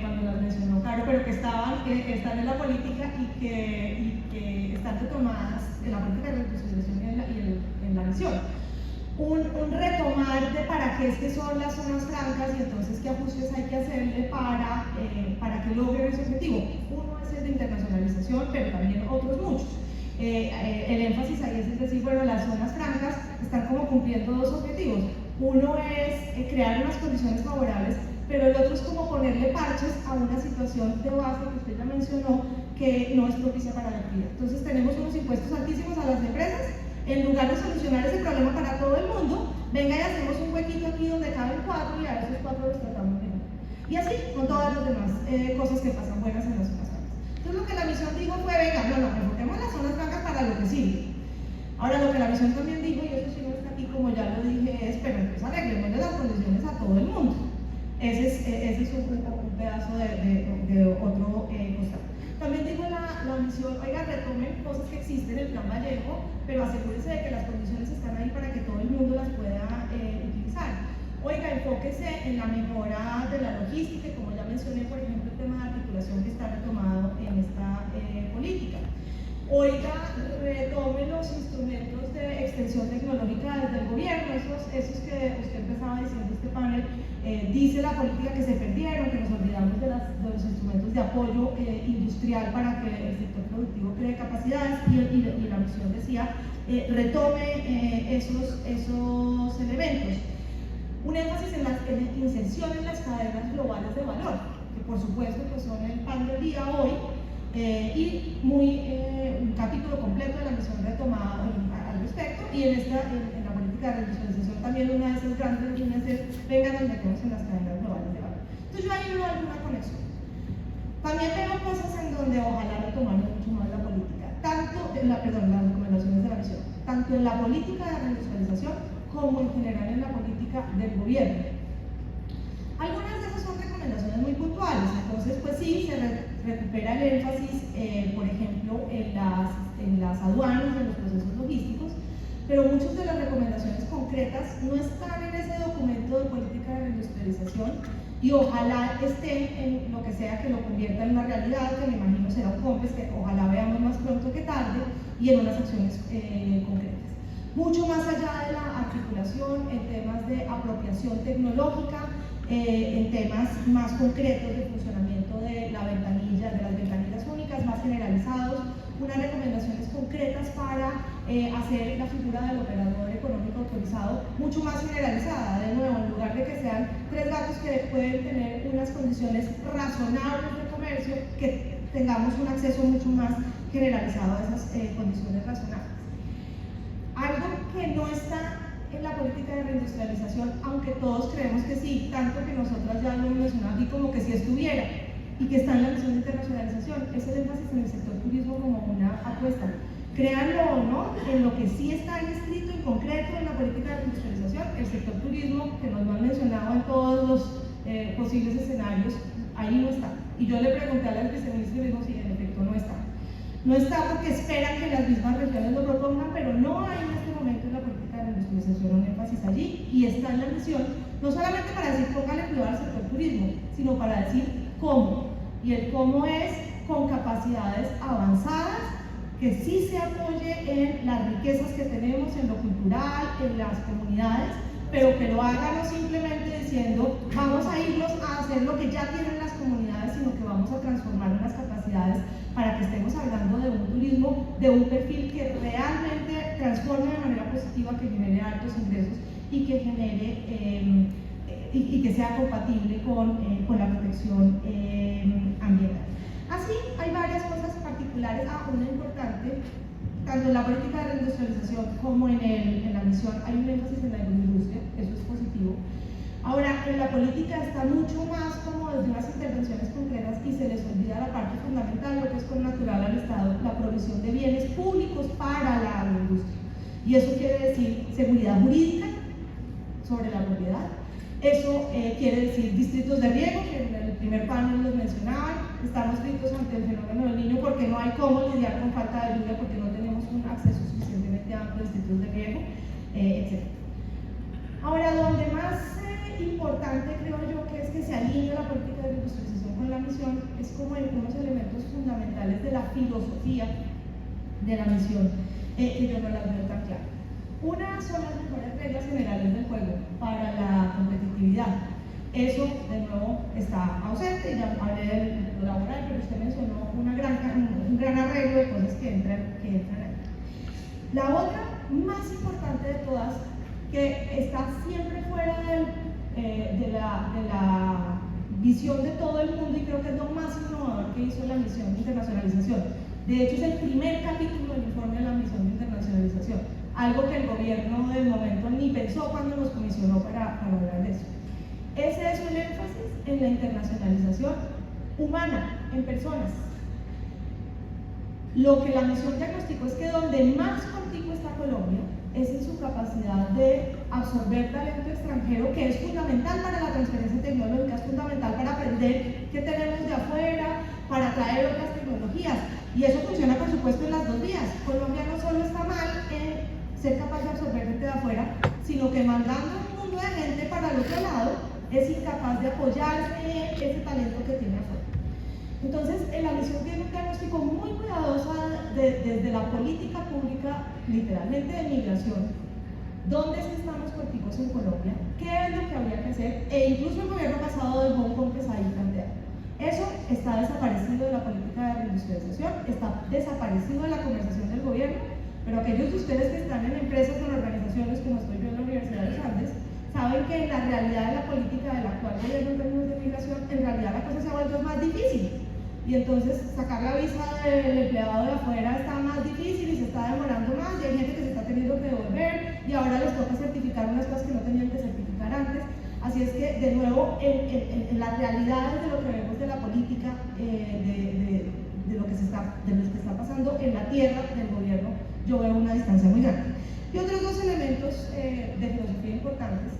cuando las mencionó Caro, pero que están en la política y que están retomadas en la política de reindustrialización y en la misión. Un retomar de para qué es que son las zonas francas y entonces qué ajustes hay que hacerle para que logren ese objetivo. Uno es el de internacionalización, pero también otros muchos. El énfasis ahí es decir, bueno, las zonas francas están como cumpliendo dos objetivos. Uno es crear unas condiciones favorables, pero el otro es como ponerle parches a una situación de base que usted ya mencionó, que no es propicia para la actividad. Entonces tenemos unos impuestos altísimos a las empresas. En lugar de solucionar ese problema para todo el mundo, venga y hacemos un huequito aquí donde caben 4 y a esos 4 los tratamos bien. Y así con todas las demás cosas que pasan buenas en las zonas francas. Entonces lo que la misión dijo fue, venga, no, enfoquemos las zonas francas para lo que sigue. Ahora lo que la misión también dijo, y eso sí no está aquí como ya lo dije, es, pero entonces arreglemos las condiciones a todo el mundo. Ese es un pedazo de otro costado. También dijo la misión, oiga, retomen cosas que existen en el Plan Vallejo, pero asegúrense de que las condiciones están ahí para que todo el mundo las pueda utilizar. Oiga, enfóquese en la mejora de la logística, como ya mencioné, por ejemplo, el tema de articulación que está retomado en esta política. Oiga, retome los instrumentos de extensión tecnológica desde el gobierno, esos que usted empezaba diciendo este panel, dice la política que se perdieron, que nos olvidamos de los instrumentos de apoyo industrial para que el sector productivo cree capacidades, y la misión decía, retome esos elementos. Un énfasis en la inserción en las cadenas globales de valor, que por supuesto pues son el pan del día hoy, y un capítulo completo de la misión retomado al respecto, y en la política de reindustrialización también una de esas grandes líneas es vengan nos metemos en las cadenas globales de valor. Entonces yo ahí veo alguna conexión. También veo cosas en donde ojalá retomamos mucho más la política, las recomendaciones de la misión, tanto en la política de reindustrialización como en general en la política del gobierno. Algunas de esas son recomendaciones muy puntuales, entonces pues sí, se recupera el énfasis, por ejemplo, en las aduanas, en los procesos logísticos, pero muchas de las recomendaciones concretas no están en ese documento de política de reindustrialización y ojalá estén en lo que sea que lo convierta en una realidad, que me imagino será un COMPES, que ojalá veamos más pronto que tarde, y en unas acciones concretas. Mucho más allá de la articulación en temas de apropiación tecnológica, en temas más concretos de funcionamiento de las ventanillas únicas, más generalizados, unas recomendaciones concretas para hacer la figura del operador económico autorizado mucho más generalizada. De nuevo, en lugar de que sean 3 gatos que pueden tener unas condiciones razonables de comercio, que tengamos un acceso mucho más generalizado a esas condiciones razonables. Algo que no está en la política de reindustrialización, aunque todos creemos que sí, tanto que nosotras ya lo hemos mencionado aquí como que sí estuviera, y que está en la misión de internacionalización, es el énfasis en el sector turismo como una apuesta. Créanlo o no, en lo que sí está inscrito en concreto en la política de reindustrialización, el sector turismo, que nos lo han mencionado en todos los posibles escenarios, ahí no está. Y yo le pregunté a la viceministra y me dijo, sí, en efecto no está. No está porque esperan que las mismas regiones lo propongan, pero no hay en este momento en la política de reindustrialización un énfasis allí, y está en la misión, no solamente para decir póngale cuidado al sector turismo, sino para decir cómo. Y el cómo es con capacidades avanzadas, que sí se apoye en las riquezas que tenemos, en lo cultural, en las comunidades, pero que lo haga no simplemente diciendo vamos a irnos a hacer lo que ya tienen las comunidades, sino que vamos a transformar unas capacidades para que estemos hablando de un turismo, de un perfil que realmente transforme de manera positiva, que genere altos ingresos y que genere y que sea compatible con la protección ambiental. Así, hay varias cosas particulares. Una importante, tanto en la política de reindustrialización como en la misión, hay un énfasis en la agroindustria, eso es positivo. Ahora, en la política está mucho más como desde unas intervenciones concretas y se les olvida la parte fundamental, lo que es connatural al Estado, la provisión de bienes públicos para la agroindustria. Y eso quiere decir seguridad jurídica sobre la propiedad. Eso quiere decir distritos de riego, que en el primer panel los mencionaban. Estamos fritos ante el fenómeno del Niño porque no hay cómo lidiar con falta de lluvia, porque no tenemos un acceso suficientemente amplio a distritos de riego, etc. Ahora, donde más importante creo yo que es que se alinee la política de reindustrialización con la misión, es como en unos elementos fundamentales de la filosofía de la misión, que yo no las veo tan claras. Una son las mejores reglas generales del juego para la competitividad. Eso, de nuevo, está ausente, ya hablé del laboral, pero usted mencionó un gran arreglo de cosas que entran ahí. La otra, más importante de todas, que está siempre fuera visión de todo el mundo y creo que es lo más innovador que hizo la misión de internacionalización. De hecho, es el primer capítulo del informe de la misión de internacionalización, algo que el gobierno del momento ni pensó cuando nos comisionó para hablar de eso. Ese es un énfasis en la internacionalización humana, en personas. Lo que la misión diagnosticó es que donde más cortico está Colombia es en su capacidad de absorber talento extranjero, que es fundamental para la transferencia tecnológica, es fundamental para aprender qué tenemos de afuera, para traer otras tecnologías. Y eso funciona, por supuesto, en las dos vías. Colombia no solo está mal en ser capaz de absorber gente de afuera, sino que mandando un mundo de gente para el otro lado, es incapaz de apoyarse en ese talento que tiene afuera. Entonces, la misión tiene un diagnóstico muy cuidadoso desde la política pública, literalmente de migración, dónde estamos corticos en Colombia, qué es lo que habría que hacer, e incluso el gobierno pasado dejó un compás ahí planteado. Eso está desaparecido de la política de reindustrialización, está desaparecido de la conversación del gobierno, pero aquellos de ustedes que están en empresas o en organizaciones como estoy yo en la Universidad de los Andes, saben que en la realidad de la política del actual gobierno en términos de migración, en realidad la cosa se ha vuelto más difícil. Y entonces sacar la visa del empleado de afuera está más difícil y se está demorando más, y hay gente que se está teniendo que devolver y ahora les toca certificar unas cosas que no tenían que certificar antes. Así es que, de nuevo, en las realidades de lo que vemos de la política, de lo que está pasando en la tierra del gobierno, yo veo una distancia muy grande. Y otros dos elementos de filosofía importantes.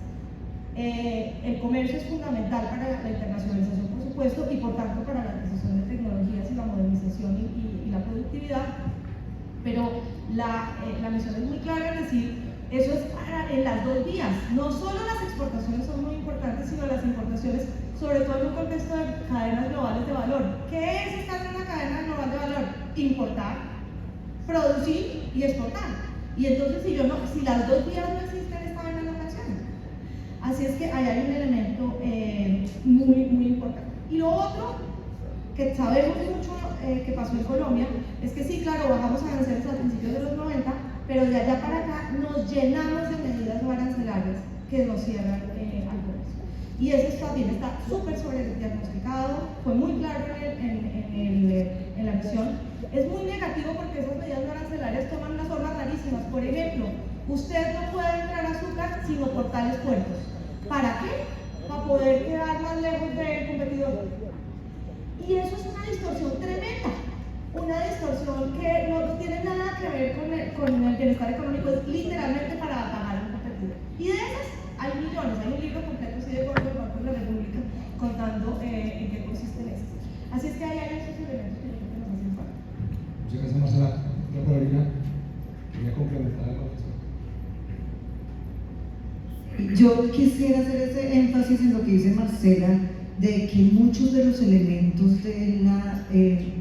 El comercio es fundamental para la internacionalización, por supuesto, y por tanto para la adquisición de tecnologías y la modernización y la productividad, pero la misión es muy clara en decir, eso es en las dos vías. No solo las exportaciones son muy importantes, sino las importaciones, sobre todo en un contexto de cadenas globales de valor. ¿Qué es estar en una cadena global de valor? Importar, producir y exportar. Y entonces, si las dos vías no existen, esta vaina no funciona. Así es que ahí hay un elemento muy, muy importante. Y lo otro, que sabemos mucho que pasó en Colombia, es que sí, claro, bajamos aranceles a principios de los 90, pero de allá para acá nos llenamos de medidas no arancelarias que nos cierran al comercio. Y eso también está súper sobrediagnosticado, fue muy claro en la misión. Es muy negativo porque esas medidas no arancelarias toman unas formas rarísimas. Por ejemplo, usted no puede entrar a azúcar sino por tales puertos. ¿Para qué? Para poder quedar más lejos del competidor. Y eso es una distorsión tremenda. Una distorsión que no tiene nada que ver con el bienestar económico, es literalmente para atajar a un competidor. Y de esas hay millones, hay un libro completo así de Banco de la República contando en qué consisten esas. Así es que hay esos elementos que yo creo que nos hacen falta. Muchas gracias, Marcela. La Carolina, quería complementar la conversación. Yo quisiera hacer ese énfasis en lo que dice Marcela, de que muchos de los elementos de la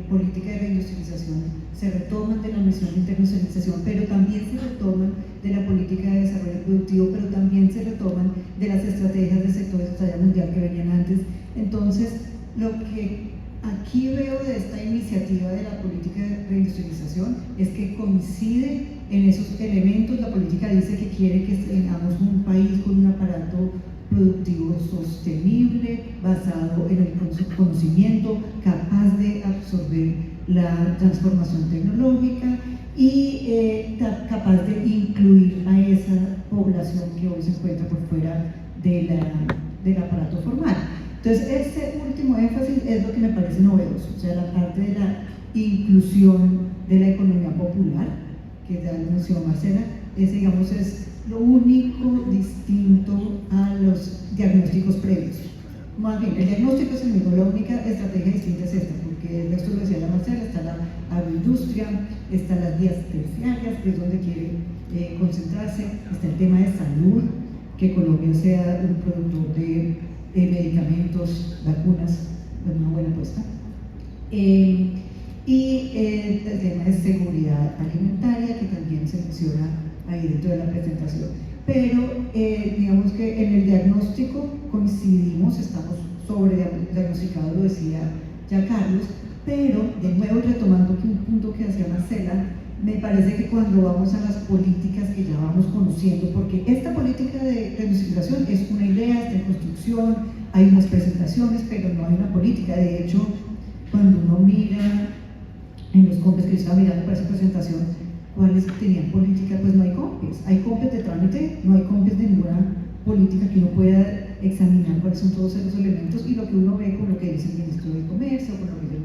política de reindustrialización se retoman de la misión de internacionalización, pero también se retoman de la política de desarrollo productivo, pero también se retoman de las estrategias de sectores de talla mundial que venían antes. Entonces, lo que aquí veo de esta iniciativa de la política de reindustrialización es que coincide en esos elementos. La política dice que quiere que tengamos un país con un aparato productivo sostenible, basado en el conocimiento, capaz de absorber la transformación tecnológica y capaz de incluir a esa población que hoy se encuentra por fuera del aparato formal. Entonces, este último énfasis es lo que me parece novedoso, o sea, la parte de la inclusión de la economía popular, que ya lo mencionó Marcela, es lo único distinto a los diagnósticos previos. Más bien, el diagnóstico es el mismo, la única estrategia distinta es esta, porque el resto lo decía la Marcela, está la agroindustria, están las vías terciarias, que es donde quiere concentrarse, está el tema de salud, que Colombia sea un productor de medicamentos, vacunas, es una buena apuesta. Y el tema de seguridad alimentaria, que también se menciona ahí dentro de la presentación. Pero digamos que en el diagnóstico coincidimos, estamos sobrediagnosticados, lo decía ya Carlos, pero de nuevo retomando un punto que hacía Marcela, me parece que cuando vamos a las políticas que ya vamos conociendo, porque esta política de reindustrialización es una idea, está en construcción, hay unas presentaciones, pero no hay una política. De hecho, cuando uno mira en los COMPES, que yo estaba mirando para esa presentación, cuáles tenían política, pues no hay COMPES. Hay COMPES de trámite, no hay COMPES de ninguna política que uno pueda examinar cuáles son todos esos elementos, y lo que uno ve con lo que dice el ministro de Comercio, con lo que dice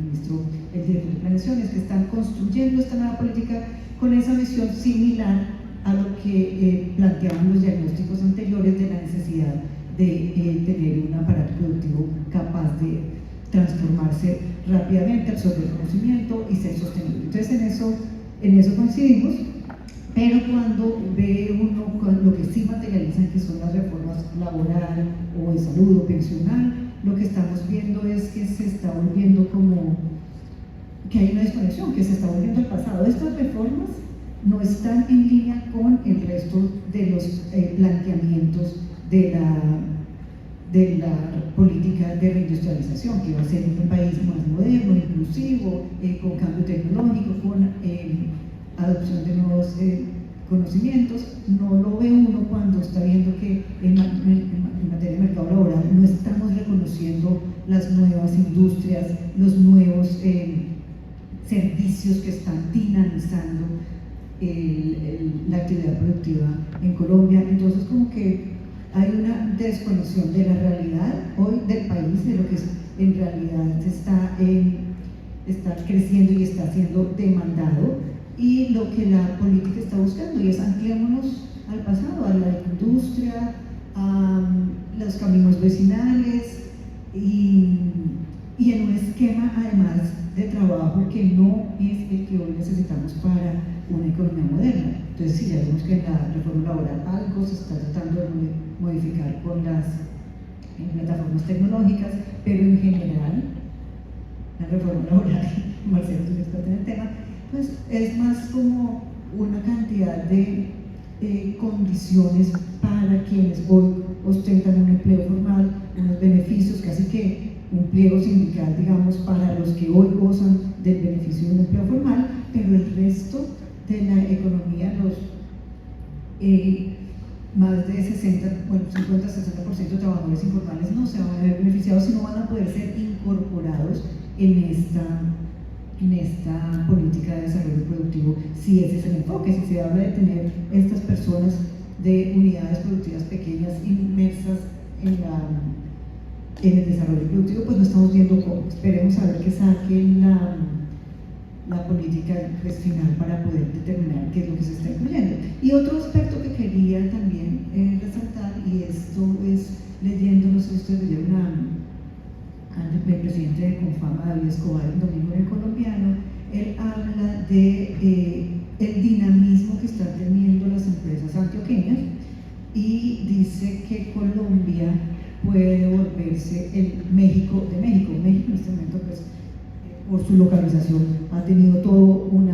el director de Planeación, es que están construyendo esta nueva política con esa visión similar a lo que planteaban los diagnósticos anteriores de la necesidad de tener un aparato productivo capaz de transformarse rápidamente, absorber conocimiento y ser sostenible. Entonces en eso coincidimos, pero cuando ve uno lo que sí materializan, que son las reformas laboral o de salud o pensional, lo que estamos viendo es que se está volviendo como que hay una desconexión, que se está volviendo al pasado. Estas reformas no están en línea con el resto de los planteamientos de la política de reindustrialización, que va a ser un país más moderno, inclusivo, con cambio tecnológico, con adopción de nuevos conocimientos. No lo ve uno cuando está viendo que en materia de mercado laboral no estamos reconociendo las nuevas industrias, los nuevos servicios que están dinamizando la actividad productiva en Colombia. Entonces, como que hay una desconexión de la realidad hoy del país, de lo que en realidad está creciendo y está siendo demandado, y lo que la política está buscando, y es anclémonos al pasado, a la industria, a los caminos vecinales, y en un esquema además de trabajo que no es el que hoy necesitamos para una economía moderna. Entonces, sí, ya vemos que en la reforma laboral algo se está tratando de modificar con las plataformas tecnológicas, pero en general la reforma laboral, Marcelo es un experto en el tema, pues es más como una cantidad de condiciones para quienes hoy ostentan un empleo formal, unos beneficios, casi que un pliego sindical, digamos, para los que hoy gozan del beneficio de un empleo formal, pero el resto de la economía, los más de 50-60% de trabajadores informales no se van a ver beneficiados, sino van a poder ser incorporados en esta política de desarrollo productivo, si ese es el enfoque. Si se habla de tener estas personas de unidades productivas pequeñas inmersas en el desarrollo productivo, pues no estamos viendo cómo. Esperemos a ver que saquen la política final para poder determinar qué es lo que se está incluyendo. Y otro aspecto que quería también resaltar, y esto es leyendo, no sé si ustedes leyeron al presidente de Confama, David Escobar, el domingo en el Colombiano, él habla de el dinamismo que están teniendo las empresas antioqueñas, y dice que Colombia puede volverse el México de México. México en este momento, pues, por su localización, ha tenido todo un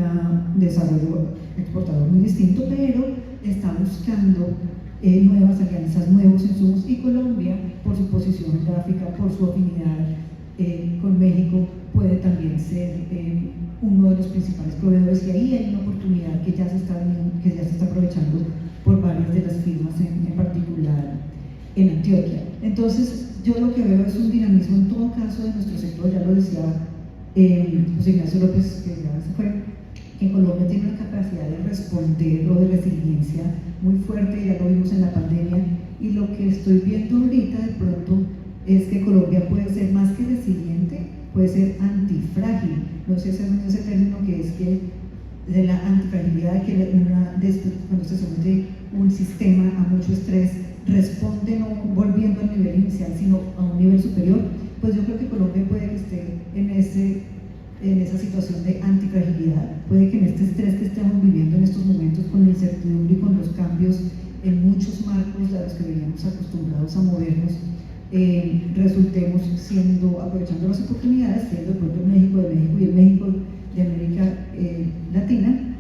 desarrollo exportador muy distinto, pero está buscando nuevas alianzas, nuevos insumos, y Colombia, por su posición geográfica, por su afinidad con México, puede también ser uno de los principales proveedores, y ahí hay una oportunidad que ya se está aprovechando por varias de las firmas, en particular en Antioquia. Entonces, yo lo que veo es un dinamismo en todo caso de nuestro sector. Ya lo decía José Ignacio López, que ya se fue, que Colombia tiene una capacidad de responder o de resiliencia muy fuerte, y ya lo vimos en la pandemia, y lo que estoy viendo ahorita de pronto es que Colombia puede ser más que resiliente, puede ser antifrágil. No sé si es ese término, que es que de la antifragilidad, que cuando se somete un sistema a mucho estrés, responde no volviendo al nivel inicial, sino a un nivel superior. Pues yo creo que Colombia puede que esté en esa situación de antifragilidad, puede que en este estrés que estamos viviendo en estos momentos, con la incertidumbre y con los cambios en muchos marcos a los que veníamos acostumbrados a movernos, resultemos aprovechando las oportunidades, siendo el propio México de México y el México de América Latina,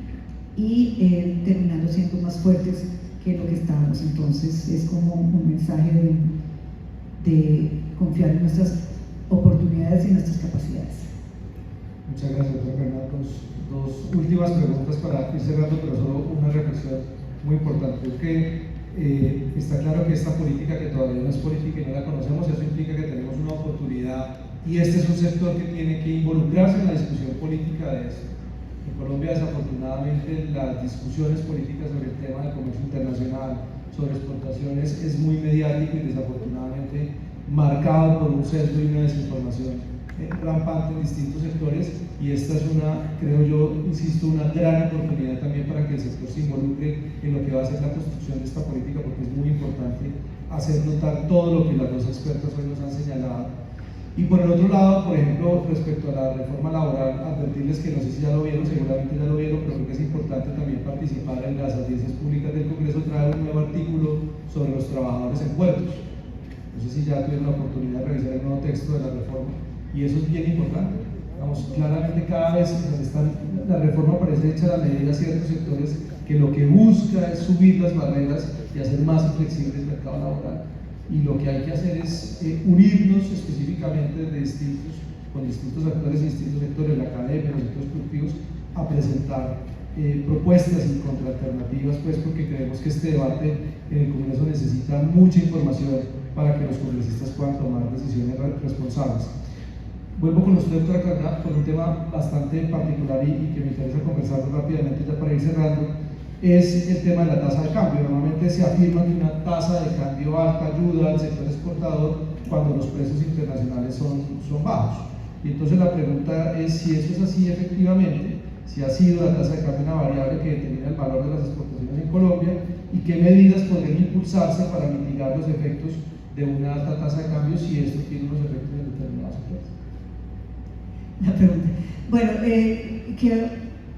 y terminando siendo más fuertes que lo que estábamos. Entonces es como un mensaje de confiar en nuestras oportunidades y en nuestras capacidades. Muchas gracias, doctora Fernanda. Dos últimas preguntas para ir cerrando, pero solo una reflexión muy importante. Que Está claro que esta política, que todavía no es política y no la conocemos, eso implica que tenemos una oportunidad, y este es un sector que tiene que involucrarse en la discusión política de esto. En Colombia, desafortunadamente, las discusiones políticas sobre el tema del comercio internacional, sobre exportaciones, es muy mediático y desafortunadamente marcado por un sesgo y una desinformación rampante en distintos sectores, y esta es una, creo yo, insisto, una gran oportunidad también para que el sector se involucre en lo que va a ser la construcción de esta política, porque es muy importante hacer notar todo lo que las dos expertas hoy nos han señalado. Y por el otro lado, por ejemplo, respecto a la reforma laboral, advertirles que no sé si ya lo vieron, seguramente ya lo vieron, pero creo que es importante también participar en las audiencias públicas del Congreso. Trae un nuevo artículo sobre los trabajadores en puertos. No sé si ya tuvieron la oportunidad de revisar el nuevo texto de la reforma, y eso es bien importante. Vamos, claramente cada vez la reforma parece hecha a la medida de ciertos sectores que lo que busca es subir las barreras y hacer más flexible el mercado laboral. Y lo que hay que hacer es unirnos específicamente con distintos actores y distintos sectores, la academia, los sectores productivos, a presentar propuestas y contraalternativas, pues, porque creemos que este debate en el Congreso necesita mucha información para que los congresistas puedan tomar decisiones responsables. Vuelvo con usted, doctora Cardá, con un tema bastante particular y que me interesa conversarlo rápidamente ya para ir cerrando. Es el tema de la tasa de cambio. Normalmente se afirma que una tasa de cambio alta ayuda al sector exportador cuando los precios internacionales son bajos. Y entonces la pregunta es si eso es así efectivamente, si ha sido la tasa de cambio una variable que determina el valor de las exportaciones en Colombia, y qué medidas podrían impulsarse para mitigar los efectos de una alta tasa de cambio si esto tiene unos efectos en determinados sectores. La pregunta. Bueno,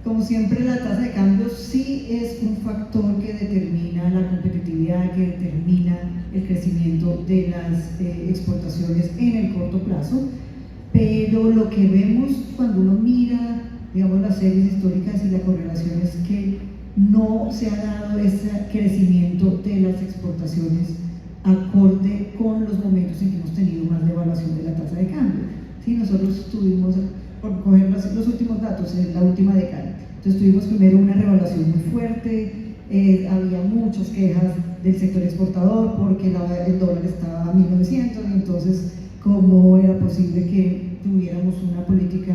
como siempre, la tasa de cambio sí es un factor que determina la competitividad, que determina el crecimiento de las exportaciones en el corto plazo, pero lo que vemos cuando uno mira, digamos, las series históricas y la correlación es que no se ha dado ese crecimiento de las exportaciones acorde con los momentos en que hemos tenido más devaluación de la tasa de cambio. Sí, nosotros tuvimos, por coger los últimos datos, en la última década, entonces tuvimos primero una revaluación muy fuerte, había muchas quejas del sector exportador porque el dólar estaba a 1900, y entonces cómo era posible que tuviéramos una política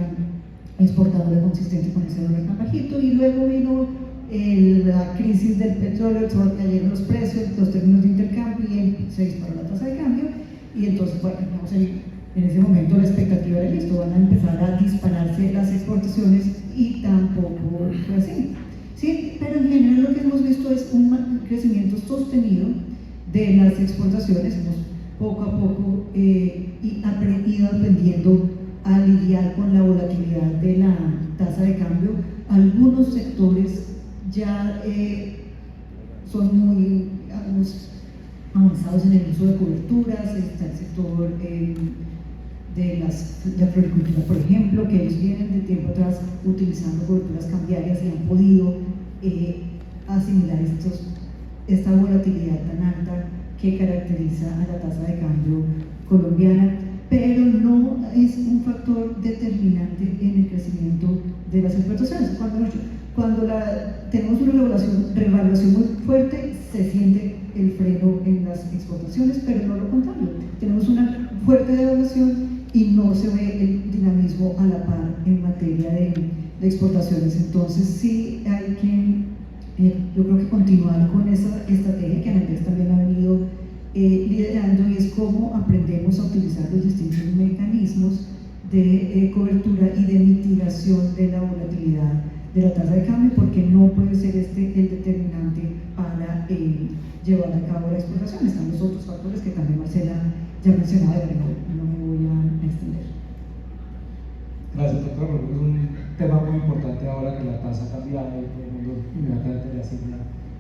exportadora consistente con ese dólar tan bajito. Y luego vino la crisis del petróleo, cayeron los precios, los términos de intercambio, y se disparó la tasa de cambio, y entonces, bueno, en ese momento la expectativa era listo, van a empezar a dispararse las exportaciones, y tampoco fue así. ¿Sí? Pero en general lo que hemos visto es un crecimiento sostenido de las exportaciones. Hemos poco a poco ido aprendiendo a lidiar con la volatilidad de la tasa de cambio. Algunos sectores ya son muy avanzados en el uso de coberturas. Está el sector de la floricultura, por ejemplo, que ellos vienen de tiempo atrás utilizando coberturas cambiarias y han podido asimilar esta volatilidad tan alta que caracteriza a la tasa de cambio colombiana, pero no es un factor determinante en el crecimiento de las exportaciones. Cuando tenemos una revaluación muy fuerte, se siente el freno en las exportaciones, pero no lo contrario. Tenemos una fuerte devaluación y no se ve el dinamismo a la par en materia de exportaciones. Entonces sí hay que, yo creo que continuar con esa estrategia que Andrés también ha venido liderando, y es cómo aprendemos a utilizar los distintos mecanismos de cobertura y de mitigación de la volatilidad de la tasa de cambio, porque no puede ser el determinante para llevar a cabo la exportación. Están los otros factores que también Marcela ya mencionaba, pero no me voy a extender. Gracias, doctora, porque es un tema muy importante ahora que la tasa ha cambiado y todo el mundo inmediatamente le asigna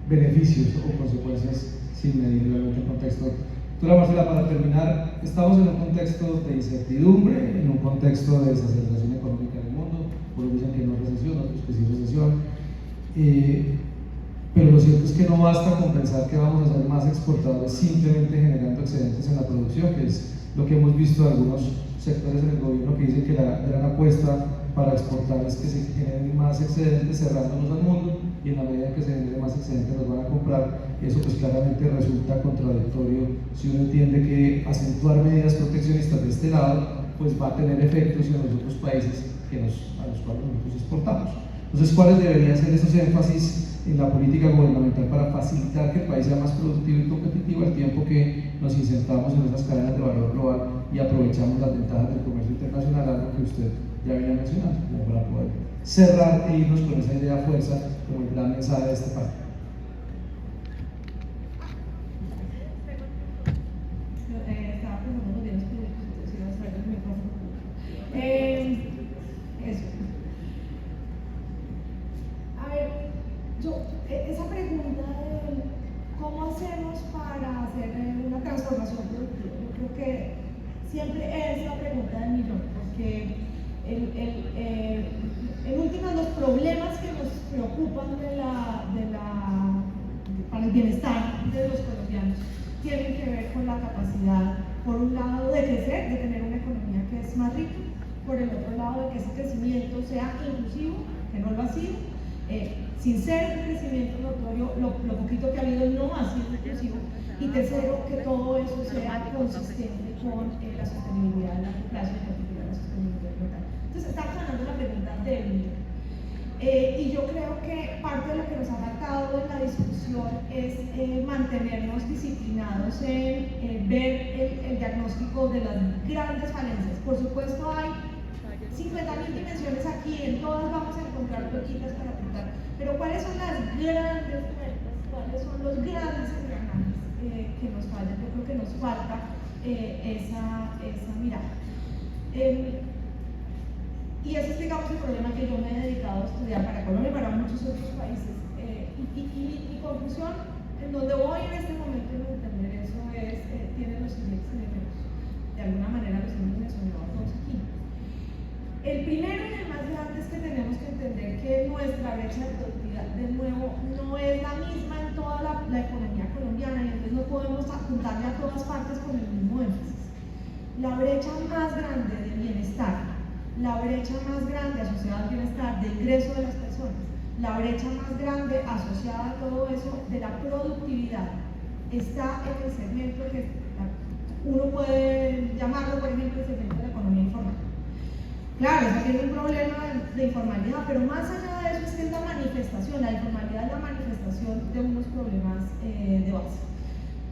beneficios o consecuencias sin medir realmente el contexto. Doctora Marcela, para terminar, estamos en un contexto de incertidumbre, en un contexto de desaceleración económica en el mundo. Unos dicen que no es recesión, otros que sí es recesión, pero lo cierto es que no basta con pensar que vamos a ser más exportadores simplemente generando excedentes en la producción, que es lo que hemos visto de algunos sectores en el gobierno que dicen que la gran apuesta para exportar es que se generen más excedentes cerrándonos al mundo, y en la medida que se genere más excedentes nos van a comprar. eso pues claramente resulta contradictorio si uno entiende que acentuar medidas proteccionistas de este lado pues va a tener efectos en los otros países a los cuales nosotros exportamos. Entonces, ¿cuáles deberían ser esos énfasis en la política gubernamental para facilitar que el país sea más productivo y competitivo al tiempo que nos insertamos en esas cadenas de valor global y aprovechamos las ventajas del comercio internacional, algo que usted ya había mencionado, como para poder cerrar e irnos con esa idea fuerza como el gran mensaje de este pacto? Estaba pensando los bienes públicos, entonces iba a traer el micrófono. Eso. A ver, esa pregunta de cómo hacemos para hacer una transformación productiva, yo creo que siempre es la pregunta del millón, porque en últimas los problemas que nos preocupan para el bienestar de los colombianos tienen que ver con la capacidad, por un lado, de crecer, de tener una economía que es más rica, por el otro lado, de que ese crecimiento sea inclusivo, que no lo ha sido, sin ser un crecimiento notorio, lo poquito que ha habido no ha sido inclusivo, y tercero, que todo eso sea consistente con la sostenibilidad a largo plazo, en particular la sostenibilidad ambiental. Entonces, estamos hablando de la pregunta del millón. Y yo creo que parte de lo que nos ha faltado en la discusión es mantenernos disciplinados en ver el diagnóstico de las grandes falencias. Por supuesto, hay 50.000 dimensiones aquí, en todas vamos a encontrar huequitas para apuntar, pero ¿cuáles son las grandes fuerzas? ¿Cuáles son los grandes engranajes que nos fallan? Yo creo que nos falta esa mirada. Y ese es, digamos, el problema que yo me he dedicado a estudiar para Colombia y para muchos otros países. Mi conclusión, en donde voy en este momento en entender eso, tiene los siguientes elementos. De alguna manera los hemos mencionado todos aquí. El primero y el más grande es que tenemos que entender que nuestra brecha de productividad, de nuevo, no es la misma en toda la economía colombiana, y entonces no podemos apuntarle a todas partes con el mismo énfasis. La brecha más grande de bienestar, la brecha más grande asociada al bienestar, de ingreso de las personas, la brecha más grande asociada a todo eso de la productividad, está en el segmento que uno puede llamarlo, por ejemplo, el segmento de la economía informal. Claro, eso tiene un problema de informalidad, pero más allá de eso es que es la manifestación, la informalidad es la manifestación de unos problemas de base.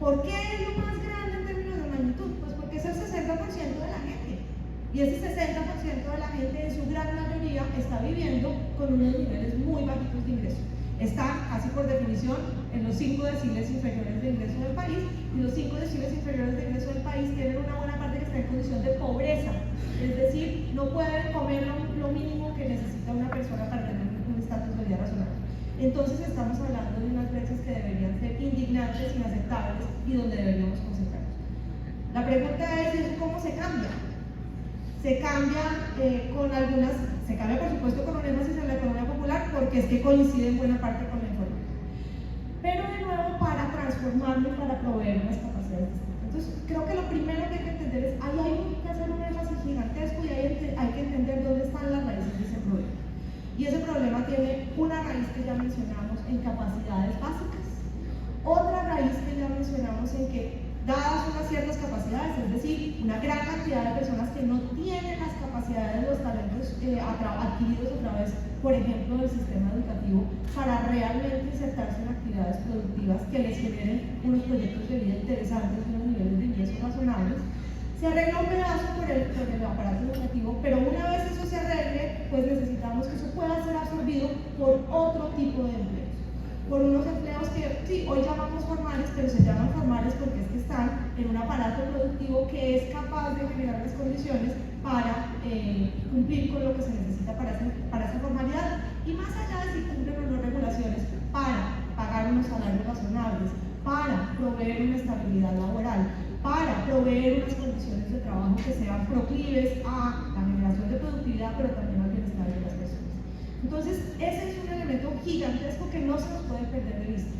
¿Por qué es lo más grande en términos de magnitud? Pues porque es el 60% de la gente. Y ese 60% de la gente, en su gran mayoría, está viviendo con unos niveles muy bajitos de ingreso. Está, casi por definición, en los 5 deciles inferiores de ingreso del país, y los 5 deciles inferiores de ingreso del país tienen una buena parte que está en condición de pobreza. Es decir, no pueden comer lo mínimo que necesita una persona para tener un estatus de vida razonable. Entonces estamos hablando de unas brechas que deberían ser indignantes, inaceptables, y donde deberíamos concentrarnos. La pregunta es, ¿cómo se cambia? Se cambia se cambia por supuesto con un énfasis en la economía popular, porque es que coincide en buena parte con la informalidad. Pero de nuevo, para transformarlo y para proveer unas capacidades distintas. Entonces, creo que lo primero que hay que entender es, ahí hay que hacer un énfasis gigantesco, y hay que entender dónde están las raíces de ese problema. Y ese problema tiene una raíz que ya mencionamos en capacidades básicas, otra raíz que ya mencionamos en que, dadas unas ciertas capacidades, es decir, una gran cantidad de personas que no tienen las capacidades, los talentos adquiridos a través, por ejemplo, del sistema educativo, para realmente insertarse en actividades productivas que les generen unos proyectos de vida interesantes, unos niveles de ingreso razonables, se arregla un pedazo por el aparato educativo, pero una vez eso se arregle, pues necesitamos que eso pueda ser absorbido por otro tipo de empleos. Por unos empleos que, sí, hoy llamamos formales, pero se llaman formales porque es que están en un aparato productivo que es capaz de generar las condiciones para cumplir con lo que se necesita para esa formalidad, y más allá de si cumplen o no regulaciones, para pagar unos salarios razonables, para proveer una estabilidad laboral, para proveer unas condiciones de trabajo que sean proclives a la generación de productividad, pero también al bienestar de las personas. Entonces, ese es un elemento gigantesco que no se nos puede perder de vista.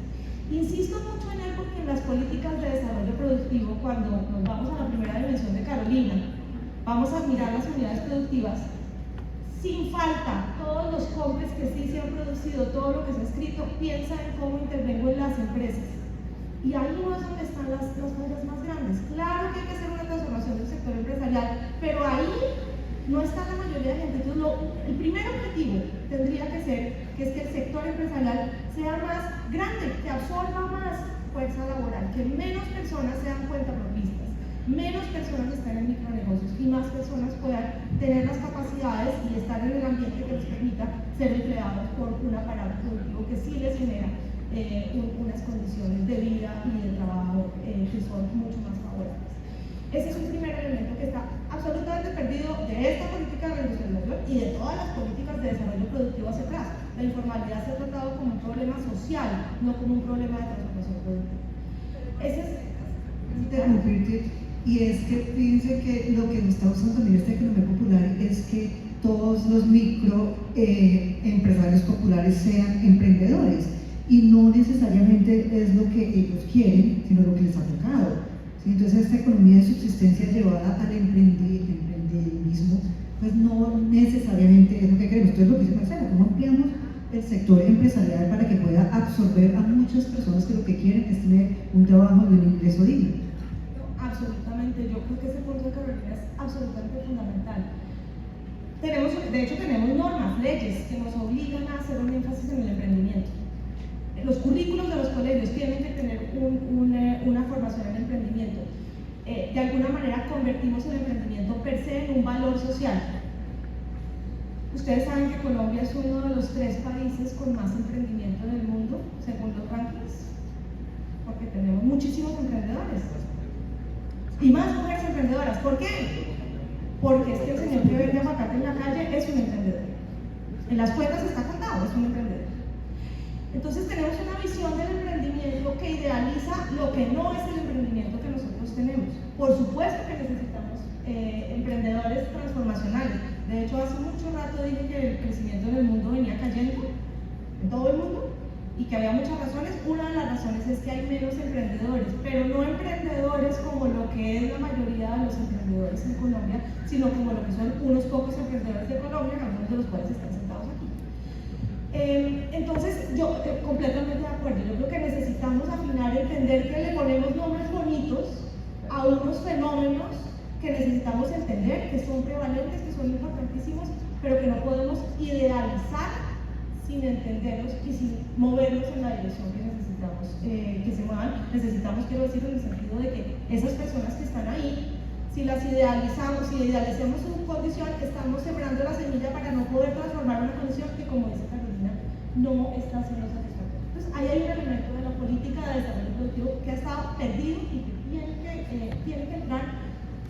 Insisto mucho en él porque en las políticas de desarrollo productivo, cuando nos vamos a la primera dimensión de Carolina, vamos a mirar las unidades productivas, sin falta, todos los COMPES que sí se han producido, todo lo que se ha escrito, piensa en cómo intervengo en las empresas. Y ahí no es donde están las fallas más grandes. Claro que hay que hacer una transformación del sector empresarial, pero ahí no está la mayoría de gente. Entonces, el primer objetivo tendría que ser que es que el sector empresarial sea más grande, que absorba más fuerza laboral, que menos personas sean cuentapropistas, menos personas estén en micronegocios y más personas puedan tener las capacidades y estar en el ambiente que les permita ser empleados por un aparato productivo que sí les genera unas condiciones de vida y de trabajo que son mucho más favorables. Ese es un primer elemento que está absolutamente perdido de esta política de reindustrialización y de todas las políticas de desarrollo productivo hacia atrás. La informalidad se ha tratado como un problema social, no como un problema de transformación productiva. Ese es... Interrumpirte, y es que fíjense que lo que nos está usando también esta economía popular es que todos los micro empresarios populares sean emprendedores, y no necesariamente es lo que ellos quieren, sino lo que les ha tocado. ¿Sí? Entonces esta economía de subsistencia llevada al emprendedurismo, pues no necesariamente es lo que queremos. Entonces lo que dice Marcela, ¿cómo ampliamos el sector empresarial para que pueda absorber a muchas personas que lo que quieren es tener un trabajo y un ingreso digno? Absolutamente, yo creo que ese punto de Carolina es absolutamente fundamental. De hecho tenemos normas, leyes que nos obligan a hacer un énfasis en el emprendimiento. Los currículos de los colegios tienen que tener una formación en emprendimiento. De alguna manera convertimos el emprendimiento per se en un valor social. Ustedes saben que Colombia es uno de los 3 países con más emprendimiento en el mundo, según los rankings, porque tenemos muchísimos emprendedores y más mujeres emprendedoras. ¿Por qué? Porque es que el señor que vende aguacate en la calle es un emprendedor. En las cuentas está contado, es un emprendedor. Entonces tenemos una visión del emprendimiento que idealiza lo que no es el emprendimiento que nosotros tenemos. Por supuesto que necesitamos emprendedores transformacionales. De hecho, hace mucho rato dije que el crecimiento en el mundo venía cayendo, en todo el mundo, y que había muchas razones. Una de las razones es que hay menos emprendedores, pero no emprendedores como lo que es la mayoría de los emprendedores en Colombia, sino como lo que son unos pocos emprendedores de Colombia, algunos de los cuales están sentados aquí. Entonces, yo completamente de acuerdo. Yo creo que necesitamos afinar, entender que le ponemos nombres bonitos a unos fenómenos que necesitamos entender, que son prevalentes, que son importantísimos, pero que no podemos idealizar sin entenderlos y sin movernos en la dirección que necesitamos que se muevan. Necesitamos, quiero decir, en el sentido de que esas personas que están ahí, si las idealizamos, si idealizamos su condición, estamos sembrando la semilla para no poder transformar una condición que, como dice Carolina, no está siendo satisfactoria. Entonces, ahí hay un elemento de la política de desarrollo productivo que ha estado perdido y que tiene que entrar.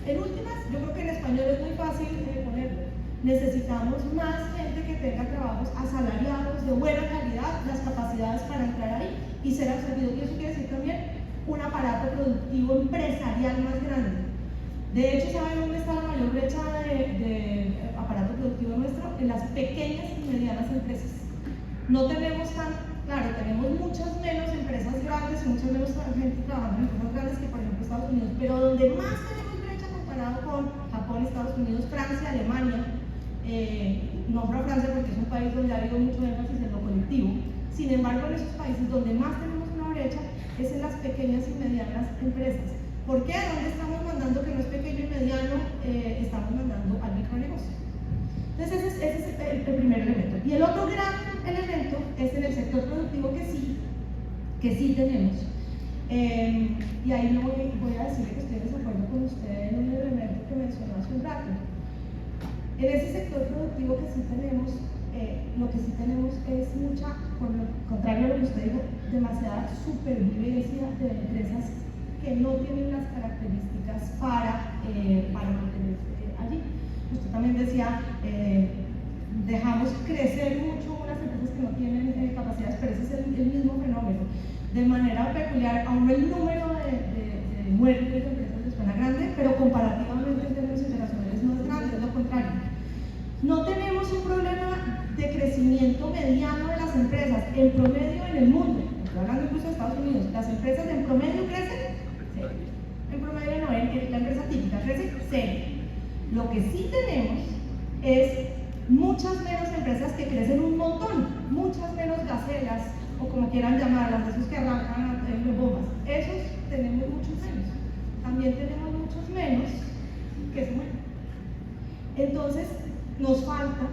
En últimas, yo creo que en español es muy fácil ponerlo. Necesitamos más gente que tenga trabajos asalariados de buena calidad, las capacidades para entrar ahí y ser absorbido. Y eso quiere decir también un aparato productivo empresarial más grande. De hecho, ¿saben dónde está la mayor brecha de aparato productivo nuestro? En las pequeñas y medianas empresas. No tenemos claro, tenemos muchas menos empresas grandes y muchas menos gente trabajando en empresas grandes que, por ejemplo, Estados Unidos, pero donde más tenemos brecha comparado con Japón, Estados Unidos, Francia, Alemania. Nombro a Francia porque es un país donde ha habido mucho énfasis en lo colectivo. Sin embargo, en esos países donde más tenemos una brecha es en las pequeñas y medianas empresas. ¿Por qué? ¿Dónde estamos mandando que no es pequeño y mediano? Estamos mandando al micronegocio. Entonces ese es el primer elemento. Y el otro gran elemento es en el sector productivo que sí tenemos. Y ahí no voy a decir que estoy de acuerdo con usted en un elemento que mencionó hace un rato. En ese sector productivo que sí tenemos, lo que sí tenemos es mucha, por lo contrario a lo que usted dijo, demasiada supervivencia de empresas que no tienen las características para mantenerse allí. Usted también decía, dejamos crecer mucho unas empresas que no tienen capacidades, pero ese es el mismo fenómeno. De manera peculiar, aún el número de muertes de empresas les suena grande, pero comparativamente en términos internacionales no es grande, es lo contrario. No tenemos un problema de crecimiento mediano de las empresas, en promedio en el mundo, estoy hablando incluso de Estados Unidos, las empresas en promedio crecen 0. En promedio no, la empresa típica crece 0. Lo que sí tenemos es muchas menos empresas que crecen un montón, muchas menos gacelas, o como quieran llamarlas, esos que arrancan en bombas, esos tenemos muchos menos. También tenemos muchos menos que se mueren. Entonces, nos falta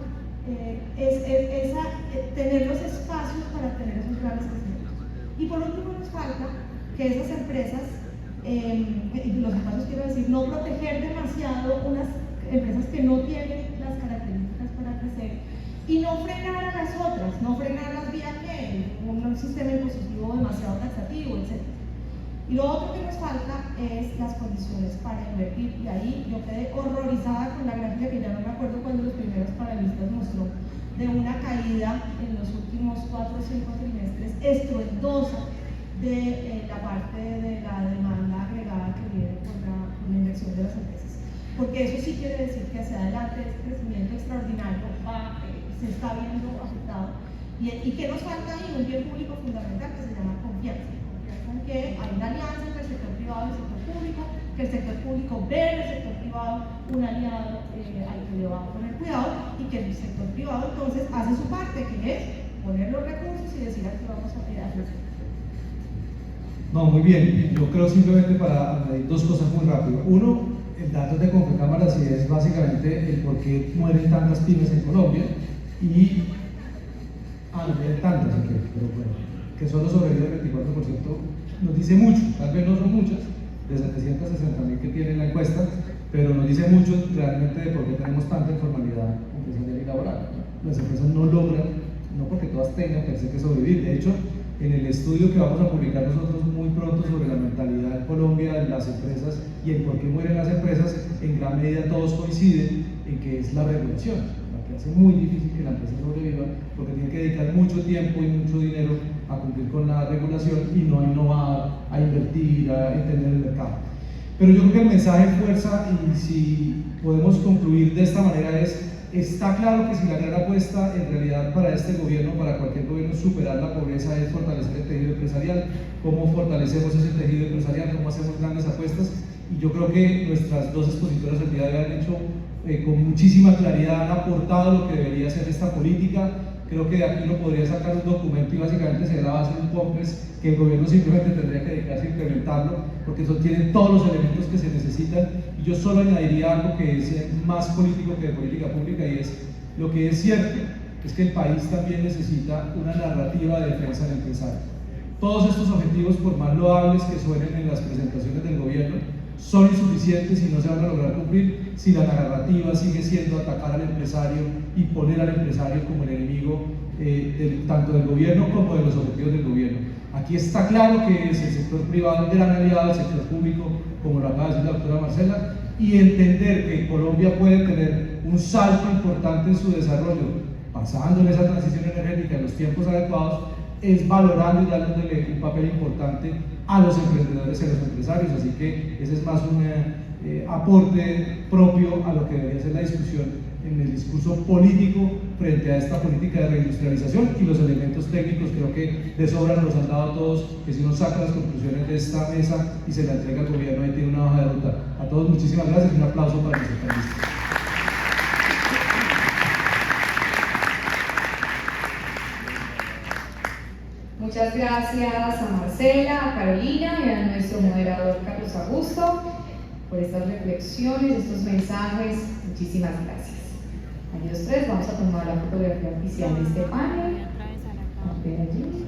tener los espacios para tener esos grandes crecimientos. Y por último, nos falta que esas empresas, los espacios quiero decir, no proteger demasiado unas empresas que no tienen las características para crecer y no frenar a las otras, no frenarlas vía que un sistema impositivo demasiado taxativo, etc. Y lo otro que nos falta es las condiciones para invertir, y ahí yo quedé horrorizada con la gráfica que ya no me acuerdo cuando los primeros panelistas mostró, de una caída en los últimos 4 o 5 trimestres estruendosa de la parte de la demanda agregada que viene con la inversión de las empresas. Porque eso sí quiere decir que hacia adelante este crecimiento extraordinario se está viendo afectado. ¿Y qué nos falta ahí? Un bien público fundamental que se llama confianza. Con que hay una alianza entre el sector privado y el sector público, que el sector público ve en el sector privado un aliado al que le va a poner cuidado, y que el sector privado entonces hace su parte, que es poner los recursos y decir aquí vamos a crecer. No, muy bien. Yo creo simplemente para añadir dos cosas muy rápido. Uno, el dato de Confecámaras y es básicamente el por qué mueren tantas pymes en Colombia y no mueren tantas, pero bueno, que solo sobrevive el 24%, nos dice mucho. Tal vez no son muchas, de 760.000 que tiene la encuesta, pero nos dice mucho realmente de por qué tenemos tanta informalidad empresarial y laboral. Las empresas no logran, no porque todas tengan per se que sobrevivir. De hecho, en el estudio que vamos a publicar nosotros muy pronto sobre la mentalidad en Colombia de las empresas y en por qué mueren las empresas, en gran medida todos coinciden en que es la regulación, la que hace muy difícil que la empresa sobreviva, porque tiene que dedicar mucho tiempo y mucho dinero a cumplir con la regulación y no a innovar, a invertir, a entender el mercado. Pero yo creo que el mensaje fuerza, y si podemos concluir de esta manera, está claro que si la gran apuesta en realidad para este gobierno, para cualquier gobierno, es superar la pobreza, es fortalecer el tejido empresarial. ¿Cómo fortalecemos ese tejido empresarial? ¿Cómo hacemos grandes apuestas? Y yo creo que nuestras dos expositoras el día de hoy han hecho con muchísima claridad, han aportado lo que debería ser esta política. Creo que de aquí uno podría sacar un documento y básicamente sería la base de un COMPES que el gobierno simplemente tendría que dedicarse a implementarlo, porque eso tiene todos los elementos que se necesitan. Y yo solo añadiría algo que es más político que de política pública, y es lo que es cierto, es que el país también necesita una narrativa de defensa del empresario. Todos estos objetivos, por más loables que suenen en las presentaciones del gobierno, son insuficientes y no se van a lograr cumplir si la narrativa sigue siendo atacar al empresario y poner al empresario como el enemigo tanto del gobierno como de los objetivos del gobierno. Aquí está claro que es el sector privado el gran aliado del sector público, como lo acaba de decir la doctora Marcela, y entender que Colombia puede tener un salto importante en su desarrollo, pasando en esa transición energética en los tiempos adecuados, es valorando y dándole un papel importante a los emprendedores y a los empresarios. Así que ese es más un aporte propio a lo que debería ser la discusión en el discurso político frente a esta política de reindustrialización, y los elementos técnicos creo que de sobra nos los han dado todos, que si uno saca las conclusiones de esta mesa y se la entrega al gobierno, ahí tiene una hoja de ruta. A todos muchísimas gracias y un aplauso para los panelistas. Muchas gracias a Marcela, a Carolina y a nuestro moderador Carlos Augusto por estas reflexiones, estos mensajes. Muchísimas gracias. Aquí los tres vamos a tomar la fotografía oficial de este panel. A ver allí.